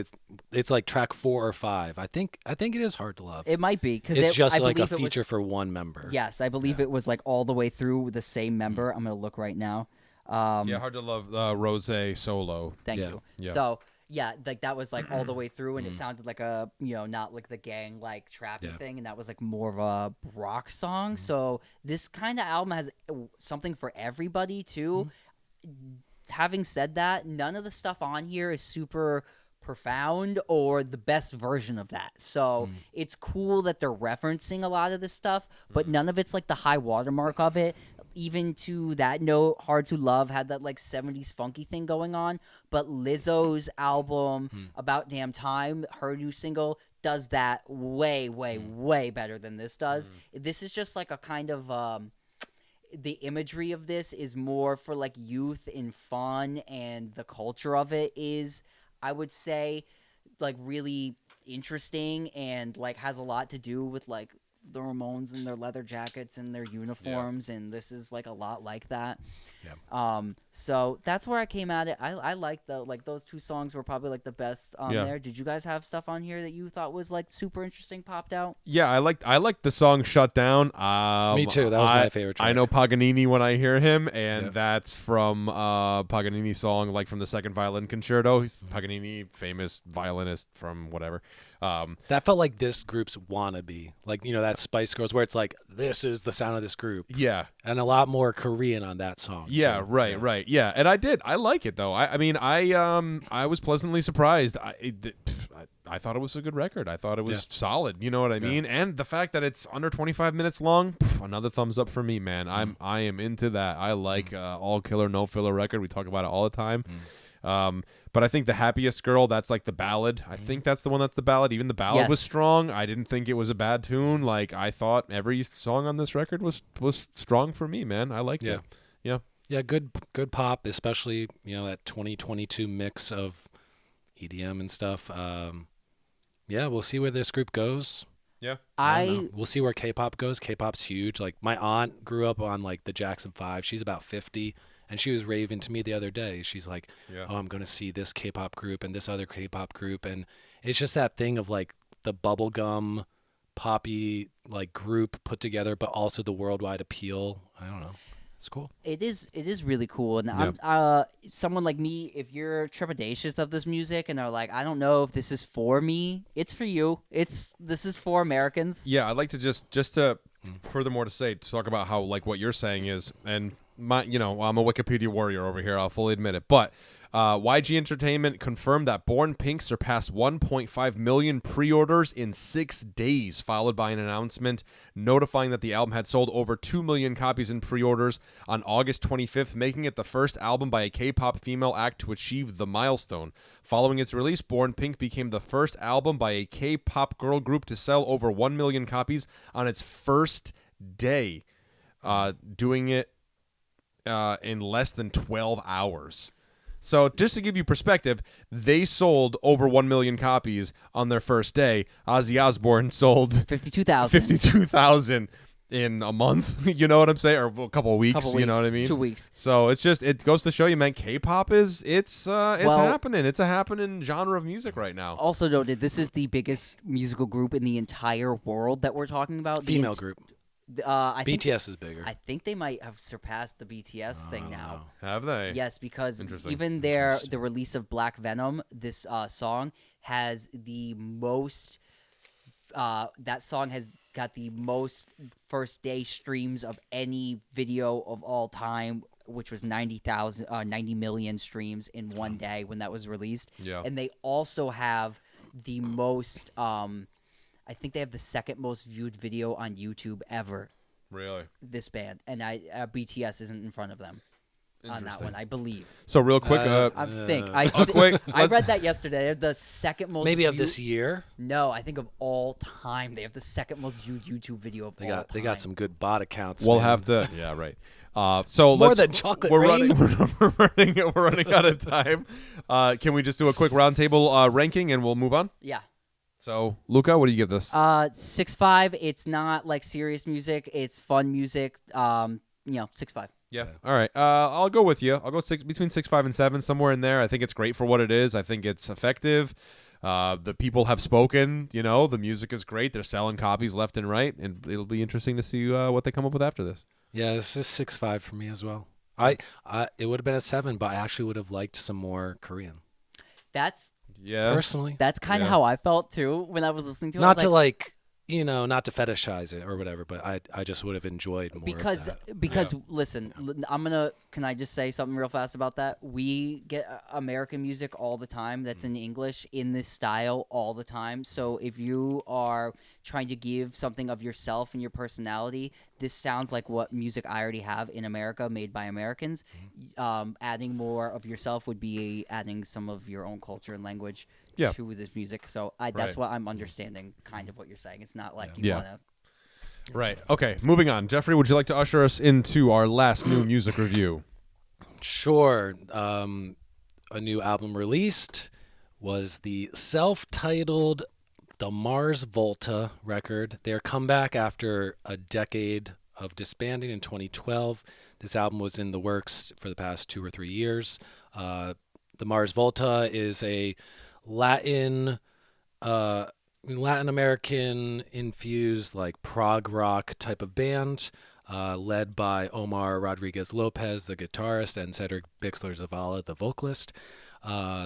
it's like track 4 or 5. I think it is Hard to Love. It might be, because It's just I like a believe it feature was, for one member. Yes, I believe it was like all the way through the same member. I'm gonna look right now. Hard to Love, Rose solo. Thank Yeah. you. Yeah. So yeah, like that was like all the way through, and it sounded like a, you know, not like the gang like trappy thing, and that was like more of a rock song. So this kind of album has something for everybody too. Having said that, none of the stuff on here is super profound or the best version of that. So it's cool that they're referencing a lot of this stuff, but none of it's like the high watermark of it. Even to that note, Hard to Love had that like 70s funky thing going on, but Lizzo's album About Damn Time, her new single, does that way better than this does. This is just like a kind of the imagery of this is more for like youth and fun, and the culture of it is, I would say, like really interesting, and like has a lot to do with like the Ramones and their leather jackets and their uniforms, and this is like a lot like that. So that's where I came at it. I like those two songs were probably like the best on there. Did you guys have stuff on here that you thought was like super interesting, popped out? Yeah, I liked the song "Shut Down." Me too. That was my favorite track. I know Paganini when I hear him, and that's from Paganini's song, like from the Second Violin Concerto. Paganini, famous violinist from whatever. That felt like this group's wannabe. Like, you know, that Spice Girls, where it's like, this is the sound of this group. Yeah. And a lot more Korean on that song. Yeah, too. right. Yeah, and I like it though. I mean, I was pleasantly surprised. I thought it was a good record. I thought it was solid. You know what I mean? And the fact that it's under 25 minutes long, another thumbs up for me, man. I am into that. I like all killer, no filler record. We talk about it all the time. But I think the Happiest Girl, that's like the ballad. I think that's the one that's the ballad. Even the ballad was strong. I didn't think it was a bad tune. Like, I thought every song on this record was strong for me, man. I liked it. Yeah. Yeah, good pop, especially, that 2022 mix of EDM and stuff. Yeah, we'll see where this group goes. Yeah. We'll see where K-pop goes. K-pop's huge. Like, my aunt grew up on, like, the Jackson 5. She's about 50. And she was raving to me the other day. She's like, oh, I'm going to see this K-pop group and this other K-pop group. And it's just that thing of, like, the bubblegum poppy, like, group put together, but also the worldwide appeal. I don't know. It's cool. It is really cool. And someone like me, if you're trepidatious of this music and are like, I don't know if this is for me, it's for you. This is for Americans. Yeah, I'd like to just to furthermore to talk about how, like, what you're saying is, and I'm a Wikipedia warrior over here, I'll fully admit it, but YG Entertainment confirmed that Born Pink surpassed 1.5 million pre-orders in 6 days, followed by an announcement notifying that the album had sold over 2 million copies in pre-orders on August 25th, making it the first album by a K-pop female act to achieve the milestone. Following its release, Born Pink became the first album by a K-pop girl group to sell over 1 million copies on its first day, doing it in less than 12 hours. So just to give you perspective, they sold over 1 million copies on their first day. Ozzy Osbourne sold 52,000 in a month. You know what I'm saying? Or a couple of weeks. You know what I mean? 2 weeks. So it goes to show you, man, K-pop it's happening. It's a happening genre of music right now. Also noted, this is the biggest musical group in the entire world that we're talking about. Female group. I think BTS is bigger. I think they might have surpassed the BTS thing now. Have they? Yes, because even the release of Black Venom, this song has the most. That song has got the most first day streams of any video of all time, which was 90 million streams in one day when that was released. Yeah, and they also have the most. I think they have the second most viewed video on YouTube ever. Really? This band. And BTS isn't in front of them on that one, I believe. So real quick, I read that yesterday. They're the second most maybe viewed, of this year? No, I think of all time. They have the second most viewed YouTube video of all time. They got some good bot accounts. We'll man. have to. Yeah, right. So more than chocolate rain. We're running out of time. Can we just do a quick roundtable ranking and we'll move on? Yeah. So, Luca, what do you give this? 6.5. It's not like serious music. It's fun music. 6.5. Yeah. All right. I'll go with you. I'll go between 6.5 and 7, somewhere in there. I think it's great for what it is. I think it's effective. The people have spoken. The music is great. They're selling copies left and right, and it'll be interesting to see what they come up with after this. Yeah, this is 6.5 for me as well. It would have been a 7, but I actually would have liked some more Korean. Personally, that's kind of how I felt too when I was listening to it. Not to not to fetishize it or whatever, but I just would have enjoyed more because listen, can I just say something real fast about that? We get American music all the time that's in English in this style all the time. So if you are trying to give something of yourself and your personality, this sounds like what music I already have in America, made by Americans. Adding more of yourself would be adding some of your own culture and language to this music. So that's what I'm understanding, kind of what you're saying. It's not like you want to. Right. Okay, moving on. Jeffrey, would you like to usher us into our last new music review? Sure. A new album released was the self-titled The Mars Volta record. Their comeback after a decade of disbanding in 2012. This album was in the works for the past 2 or 3 years. The Mars Volta is a Latin American infused like prog rock type of band, led by Omar Rodriguez Lopez, the guitarist, and Cedric Bixler Zavala, the vocalist.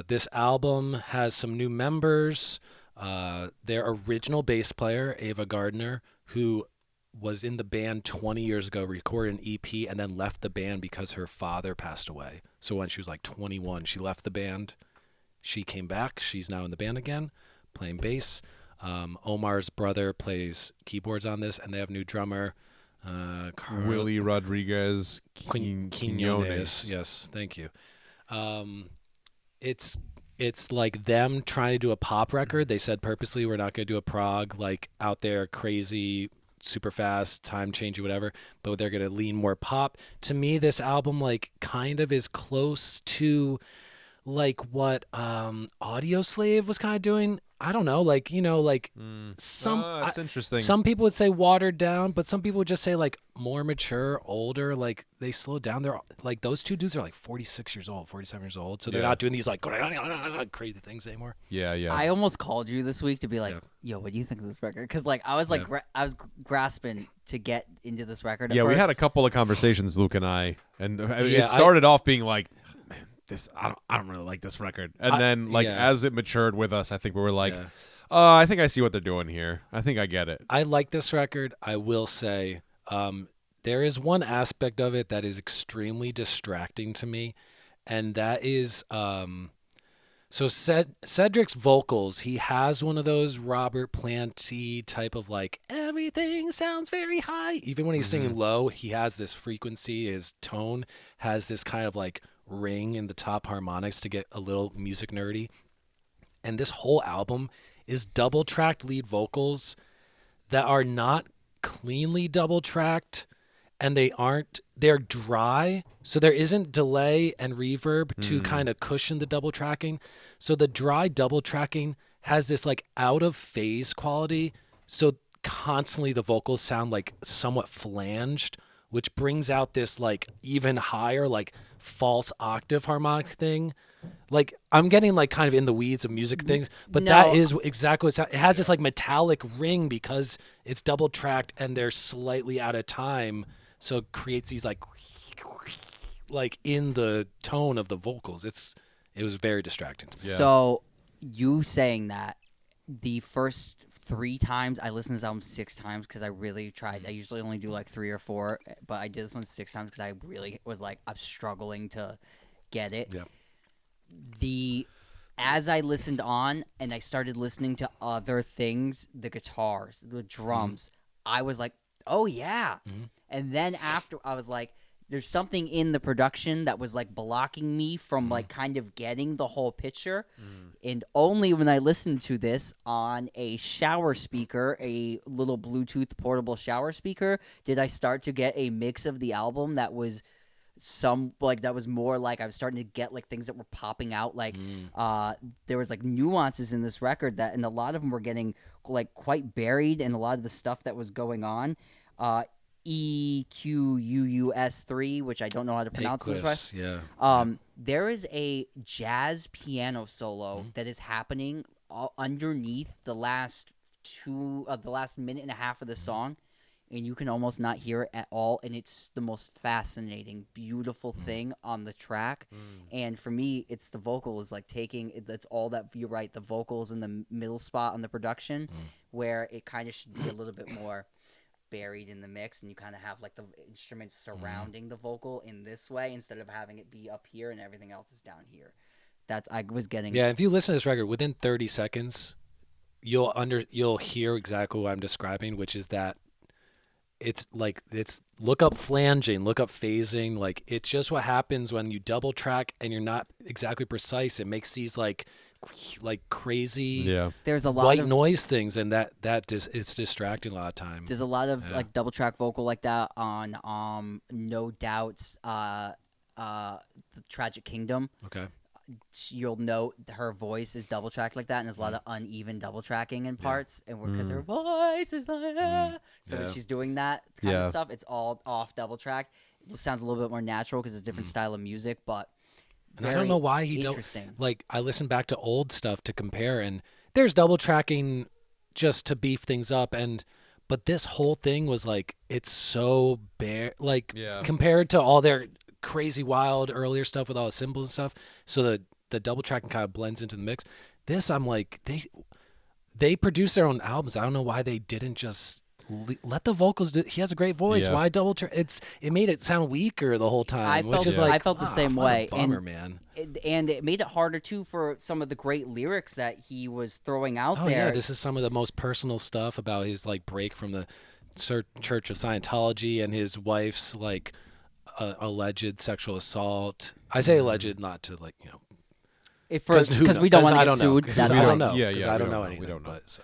This album has some new members. Their original bass player, Ava Gardner, who was in the band 20 years ago, recorded an EP, and then left the band because her father passed away. So when she was like 21, she left the band. She came back. She's now in the band again, playing bass. Omar's brother plays keyboards on this, and they have a new drummer, Willie Rodriguez Quinones. Yes, thank you. It's like them trying to do a pop record. They said purposely we're not going to do a prog, like out there crazy, super fast, time changey, whatever, but they're going to lean more pop. To me, this album like kind of is close to like what Audio Slave was kind of doing. I don't know, like, you know, like that's interesting. Some people would say watered down, but some people would just say like more mature, older, like they slowed down. They're like, those two dudes are like 46 years old, 47 years old. So they're not doing these like crazy things anymore. Yeah, yeah. I almost called you this week to be like, yo, what do you think of this record? Because like I was like I was grasping to get into this record. Yeah, we had a couple of conversations, Luke and I, and it started off being like, this I don't really like this record, and then like as it matured with us, I think we were like, I think I see what they're doing here. I think I get it. I like this record. I will say there is one aspect of it that is extremely distracting to me, and that is so Cedric's vocals. He has one of those Robert Plant-y type of like everything sounds very high. Even when he's singing low, he has this frequency. His tone has this kind of like ring in the top harmonics to get a little music nerdy. And this whole album is double tracked lead vocals that are not cleanly double tracked, and they're dry, so there isn't delay and reverb to kind of cushion the double tracking. So the dry double tracking has this like out of phase quality, so constantly the vocals sound like somewhat flanged, which brings out this like even higher like false octave harmonic thing. Like I'm getting like kind of in the weeds of music things, but that is exactly what it has. This like metallic ring because it's double tracked and they're slightly out of time, so it creates these like in the tone of the vocals. It was very distracting to me. Yeah. So you saying that the first 3 times I listened to this album 6 times because I really tried. I usually only do like 3 or 4, but I did this one 6 times because I really was like I'm struggling to get it. Yeah. As I listened on and I started listening to other things, the guitars, the drums, I was like, oh yeah. And then after I was like, there's something in the production that was like blocking me from like kind of getting the whole picture. And only when I listened to this on a shower speaker, a little Bluetooth portable shower speaker, did I start to get a mix of the album that was that was more like I was starting to get like things that were popping out. Like there was like nuances in this record and a lot of them were getting like quite buried in a lot of the stuff that was going on. EQUUS3, which I don't know how to pronounce this right. Yeah. There is a jazz piano solo that is happening underneath the last minute and a half of the song, and you can almost not hear it at all, and it's the most fascinating, beautiful thing on the track. And for me, it's the vocals, like that's all that you're right, the vocals in the middle spot on the production, where it kind of should be a little bit more buried in the mix, and you kind of have like the instruments surrounding the vocal in this way instead of having it be up here and everything else is down here. That I was getting. Yeah, if you listen to this record within 30 seconds, you'll hear exactly what I'm describing, which is that it's look up flanging, look up phasing. Like it's just what happens when you double track and you're not exactly precise. It makes these like crazy there's a lot white of noise things, and it's distracting a lot of time. There's a lot of like double track vocal like that on No Doubt's The Tragic Kingdom. Okay. You'll note her voice is double tracked like that, and there's a lot of uneven double tracking in parts, and because her voice is like so when she's doing that kind of stuff, it's all off double tracked. It sounds a little bit more natural because it's a different style of music, but and I don't know why he don't like. I listen back to old stuff to compare, and there's double tracking just to beef things up, but this whole thing was like it's so bare, like compared to all their crazy wild earlier stuff with all the cymbals and stuff. So the double tracking kind of blends into the mix. This I'm like they produce their own albums. I don't know why they didn't just let the vocals do. He has a great voice. Yeah. Why double? It made it sound weaker the whole time. I felt the same way. What a bummer, man. And it made it harder too for some of the great lyrics that he was throwing out there. Yeah, this is some of the most personal stuff about his like break from the Church of Scientology and his wife's like alleged sexual assault. I say alleged, not to like because we don't want to get sued. That's I don't know. Yeah, I don't know anything. We don't know. But, so.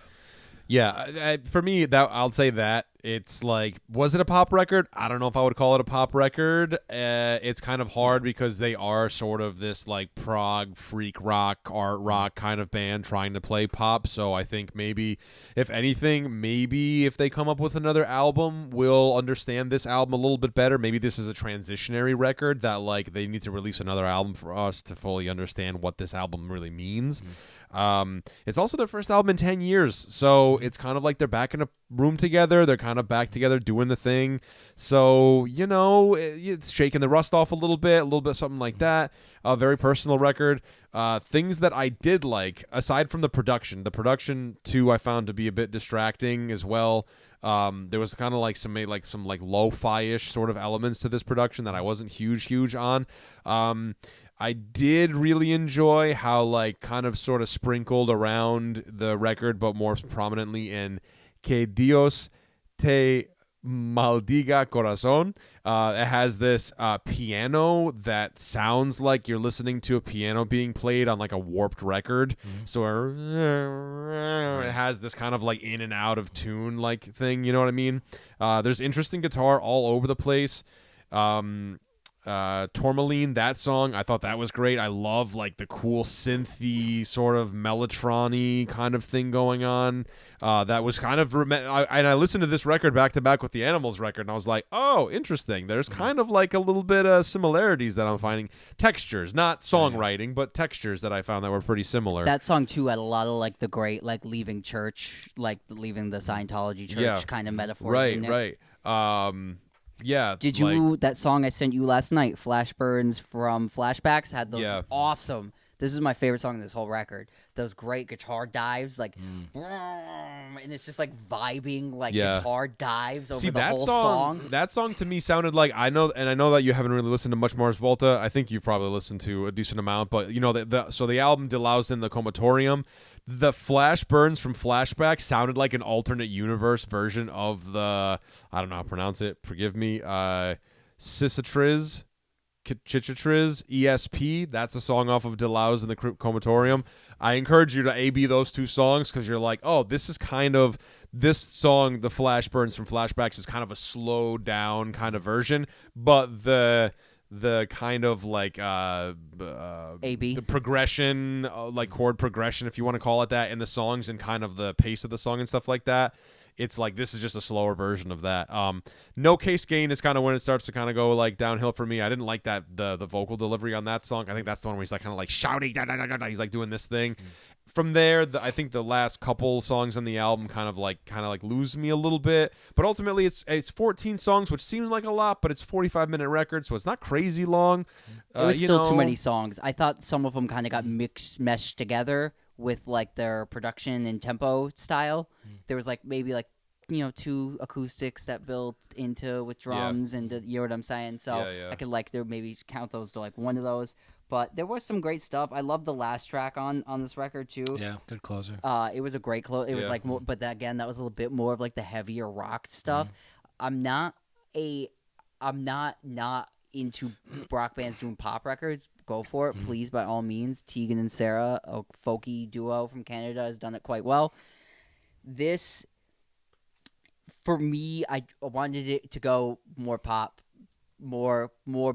Yeah, for me, I'll say that it's like, was it a pop record? I don't know if I would call it a pop record. It's kind of hard because they are sort of this like prog freak rock, art rock kind of band trying to play pop. So I think maybe, if anything, maybe if they come up with another album, we'll understand this album a little bit better. Maybe this is a transitionary record that like they need to release another album for us to fully understand what this album really means. It's also their first album in 10 years, so it's kind of like they're back in a room together. They're kind of back together doing the thing. So, it's shaking the rust off a little bit, something like that. A very personal record. Things that I did like, aside from the production too, I found to be a bit distracting as well. There was kind of like some lo-fi-ish sort of elements to this production that I wasn't huge on. I did really enjoy how like kind of sort of sprinkled around the record, but more prominently in Que Dios te maldiga corazón. It has this piano that sounds like you're listening to a piano being played on like a warped record. So it has this kind of like in and out of tune like thing, you know what I mean? There's interesting guitar all over the place. Tourmaline, that song, I thought that was great. I love like the cool synthy sort of mellotron-y kind of thing going on. That was kind of I listened to this record back to back with the Animals record, and I was like, oh, interesting. There's kind of like a little bit of similarities that I'm finding. Textures, not songwriting, but textures that I found that were pretty similar. That song too had a lot of like the great like leaving church, like leaving the Scientology church kind of metaphors. Right. Yeah. Did you that song I sent you last night, Flashburns from Flashbacks, had those awesome. This is my favorite song in this whole record. Those great guitar dives, like, and it's just like vibing, like guitar dives over the whole song. That song to me sounded like I know that you haven't really listened to much Mars Volta. I think you've probably listened to a decent amount, but so the album De Laus in the Comatorium, the Flashburns from Flashback sounded like an alternate universe version of the, I don't know how to pronounce it, forgive me, Cicatriz, ESP. That's a song off of De Laus in the Comatorium. I encourage you to A-B those two songs because you're like, oh, this is kind of, this song, the Flashburns from Flashbacks, is kind of a slowed down kind of version, but the kind of like A-B. the progression, like chord progression, if you want to call it that, in the songs and kind of the pace of the song and stuff like that, it's like this is just a slower version of that. No Case Gain is kind of when it starts to kind of go like downhill for me. I didn't like that the vocal delivery on that song. I think that's the one where he's like kind of like shouting, da, da, da, da, da. He's like doing this thing. From there, I think the last couple songs on the album kind of like lose me a little bit. But ultimately, it's 14 songs, which seems like a lot, but it's a 45-minute record, so it's not crazy long. It was still too many songs. I thought some of them kind of got meshed together with like their production and tempo style. There was like maybe like 2 acoustics that built into with drums and you know what I'm saying. So I could like there maybe count those to like one of those. But there was some great stuff. I love the last track on this record too. Yeah, good closer. It was a great close. It was like, but again, that was a little bit more of like the heavier rock stuff. I'm not into rock bands doing pop records. Go for it, please, by all means. Tegan and Sarah, a folky duo from Canada, has done it quite well. This, for me, I wanted it to go more pop. More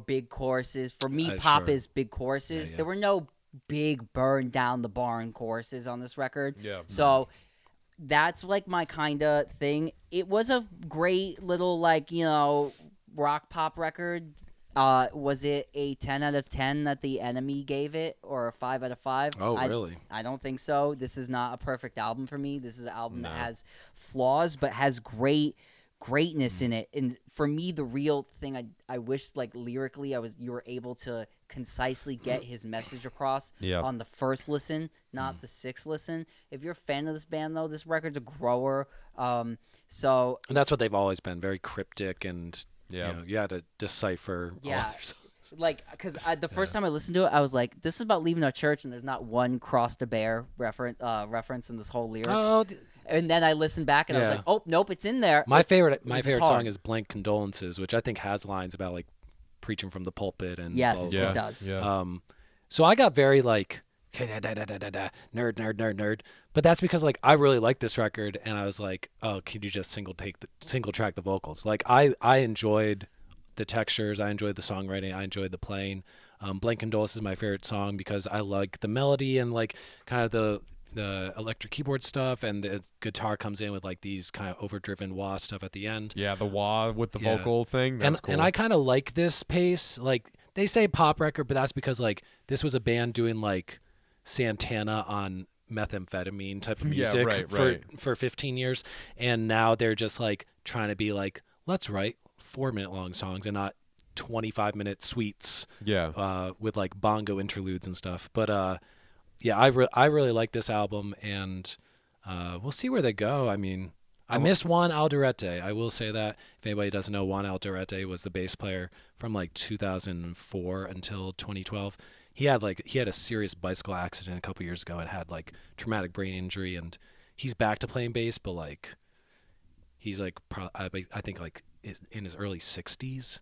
big choruses. For me, pop is big choruses. There were no big burn down the barn choruses on this record. Yeah. So that's like my kind of thing. It was a great little like, rock pop record. Was it a 10 out of 10 that the Enemy gave it, or a 5 out of 5? Oh, really? I don't think so. This is not a perfect album for me. This is an album that has flaws, but has great greatness in it. And for me, the real thing I wish, like, lyrically, you were able to concisely get his message across on the first listen, not the sixth listen. If you're a fan of this band, though, this record's a grower. And that's what they've always been, very cryptic, and you know, you had to decipher all their songs. Like, because the first time I listened to it, I was like, this is about leaving a church, and there's not one cross to bear reference in this whole lyric. Oh, and then I listened back, and I was like, oh, nope, it's in there. My favorite song is Blank Condolences, which I think has lines about, like, preaching from the pulpit. And yes, it does. Yeah. So I got very, like, nerd. But that's because, like, I really like this record, and I was like, oh, could you just single track the vocals? Like, I enjoyed the textures, I enjoyed the songwriting, I enjoyed the playing. Blank Condolences is my favorite song because I like the melody and, like, kind of the electric keyboard stuff, and the guitar comes in with, like, these kind of overdriven wah stuff at the end. Yeah, the wah with the vocal thing. That's cool. And I kind of like this pace. Like, they say pop record, but that's because, like, this was a band doing, like, Santana on methamphetamine type of music for 15 years, and now they're just, like, trying to be like, let's write 4-minute long songs and not 25-minute suites with, like, bongo interludes and stuff. But I really like this album, and we'll see where they go. I mean, I miss Juan Alderete. I will say that. If anybody doesn't know, Juan Alderete was the bass player from, like, 2004 until 2012. He had a serious bicycle accident a couple years ago and had, like, traumatic brain injury, and he's back to playing bass, but, like, he's, like, I think, like, in his early 60s,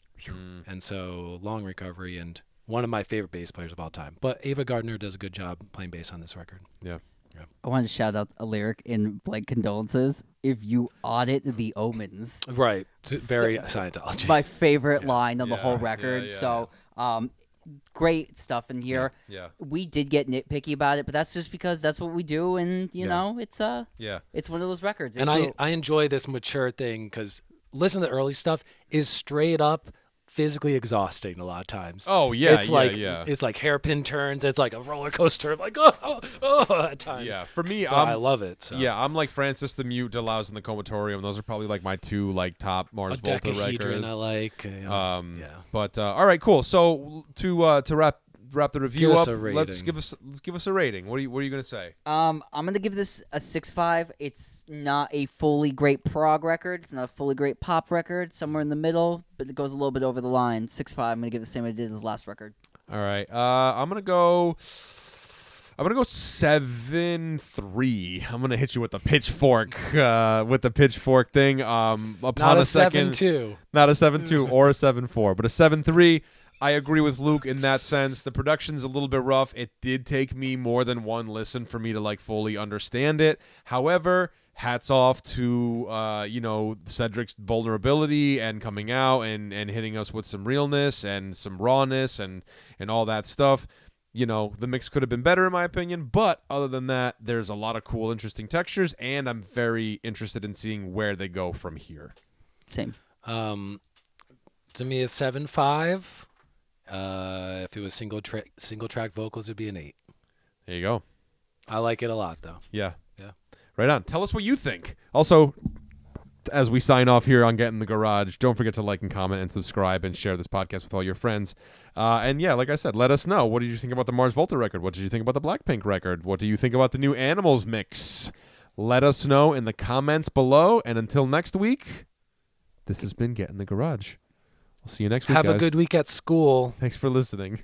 and so long recovery, and one of my favorite bass players of all time. But Ava Gardner does a good job playing bass on this record. Yeah. I wanted to shout out a lyric in Blank Condolences. If you audit the omens. Right. Very Scientology. My favorite line on the whole record. So, great stuff in here. Yeah. We did get nitpicky about it, but that's just because that's what we do, and you know, it's one of those records. And I enjoy this mature thing because listening to the early stuff is straight up physically exhausting a lot of times. Oh yeah, it's like hairpin turns. It's like a roller coaster of, like, oh at times. Yeah, for me, I love it. So. Yeah, I'm like Francis the Mute, Delouse, and the Comatorium. Those are probably, like, my two, like, top Mars Volta records. I like. But all right, cool. So to wrap the review give up, us a rating. let's give us a rating. What are you gonna say? I'm gonna give this a 6.5. It's not a fully great prog record. It's not a fully great pop record. Somewhere in the middle, but it goes a little bit over the line. 6.5. I'm gonna give it the same I did as last record. All right. I'm gonna go 7.3. I'm gonna hit you with the pitchfork thing. Upon not a second, 7.2. Not a 7.2 or a 7.4, but a 7.3. I agree with Luke in that sense. The production's a little bit rough. It did take me more than one listen for me to, like, fully understand it. However, hats off to Cedric's vulnerability and coming out and hitting us with some realness and some rawness and all that stuff. You know, the mix could have been better in my opinion, but other than that, there's a lot of cool, interesting textures, and I'm very interested in seeing where they go from here. Same. To me, a 7.5. If it was single track vocals, it'd be an 8. There you go. I like it a lot, though. Yeah. Right on. Tell us what you think. Also, as we sign off here on Get in the Garage, don't forget to like and comment and subscribe and share this podcast with all your friends. And yeah, like I said, let us know. What did you think about the Mars Volta record? What did you think about the Blackpink record? What do you think about the new Animals mix? Let us know in the comments below. And until next week, this has been Get in the Garage. We'll see you next week, Have guys. a good week at school. Thanks for listening.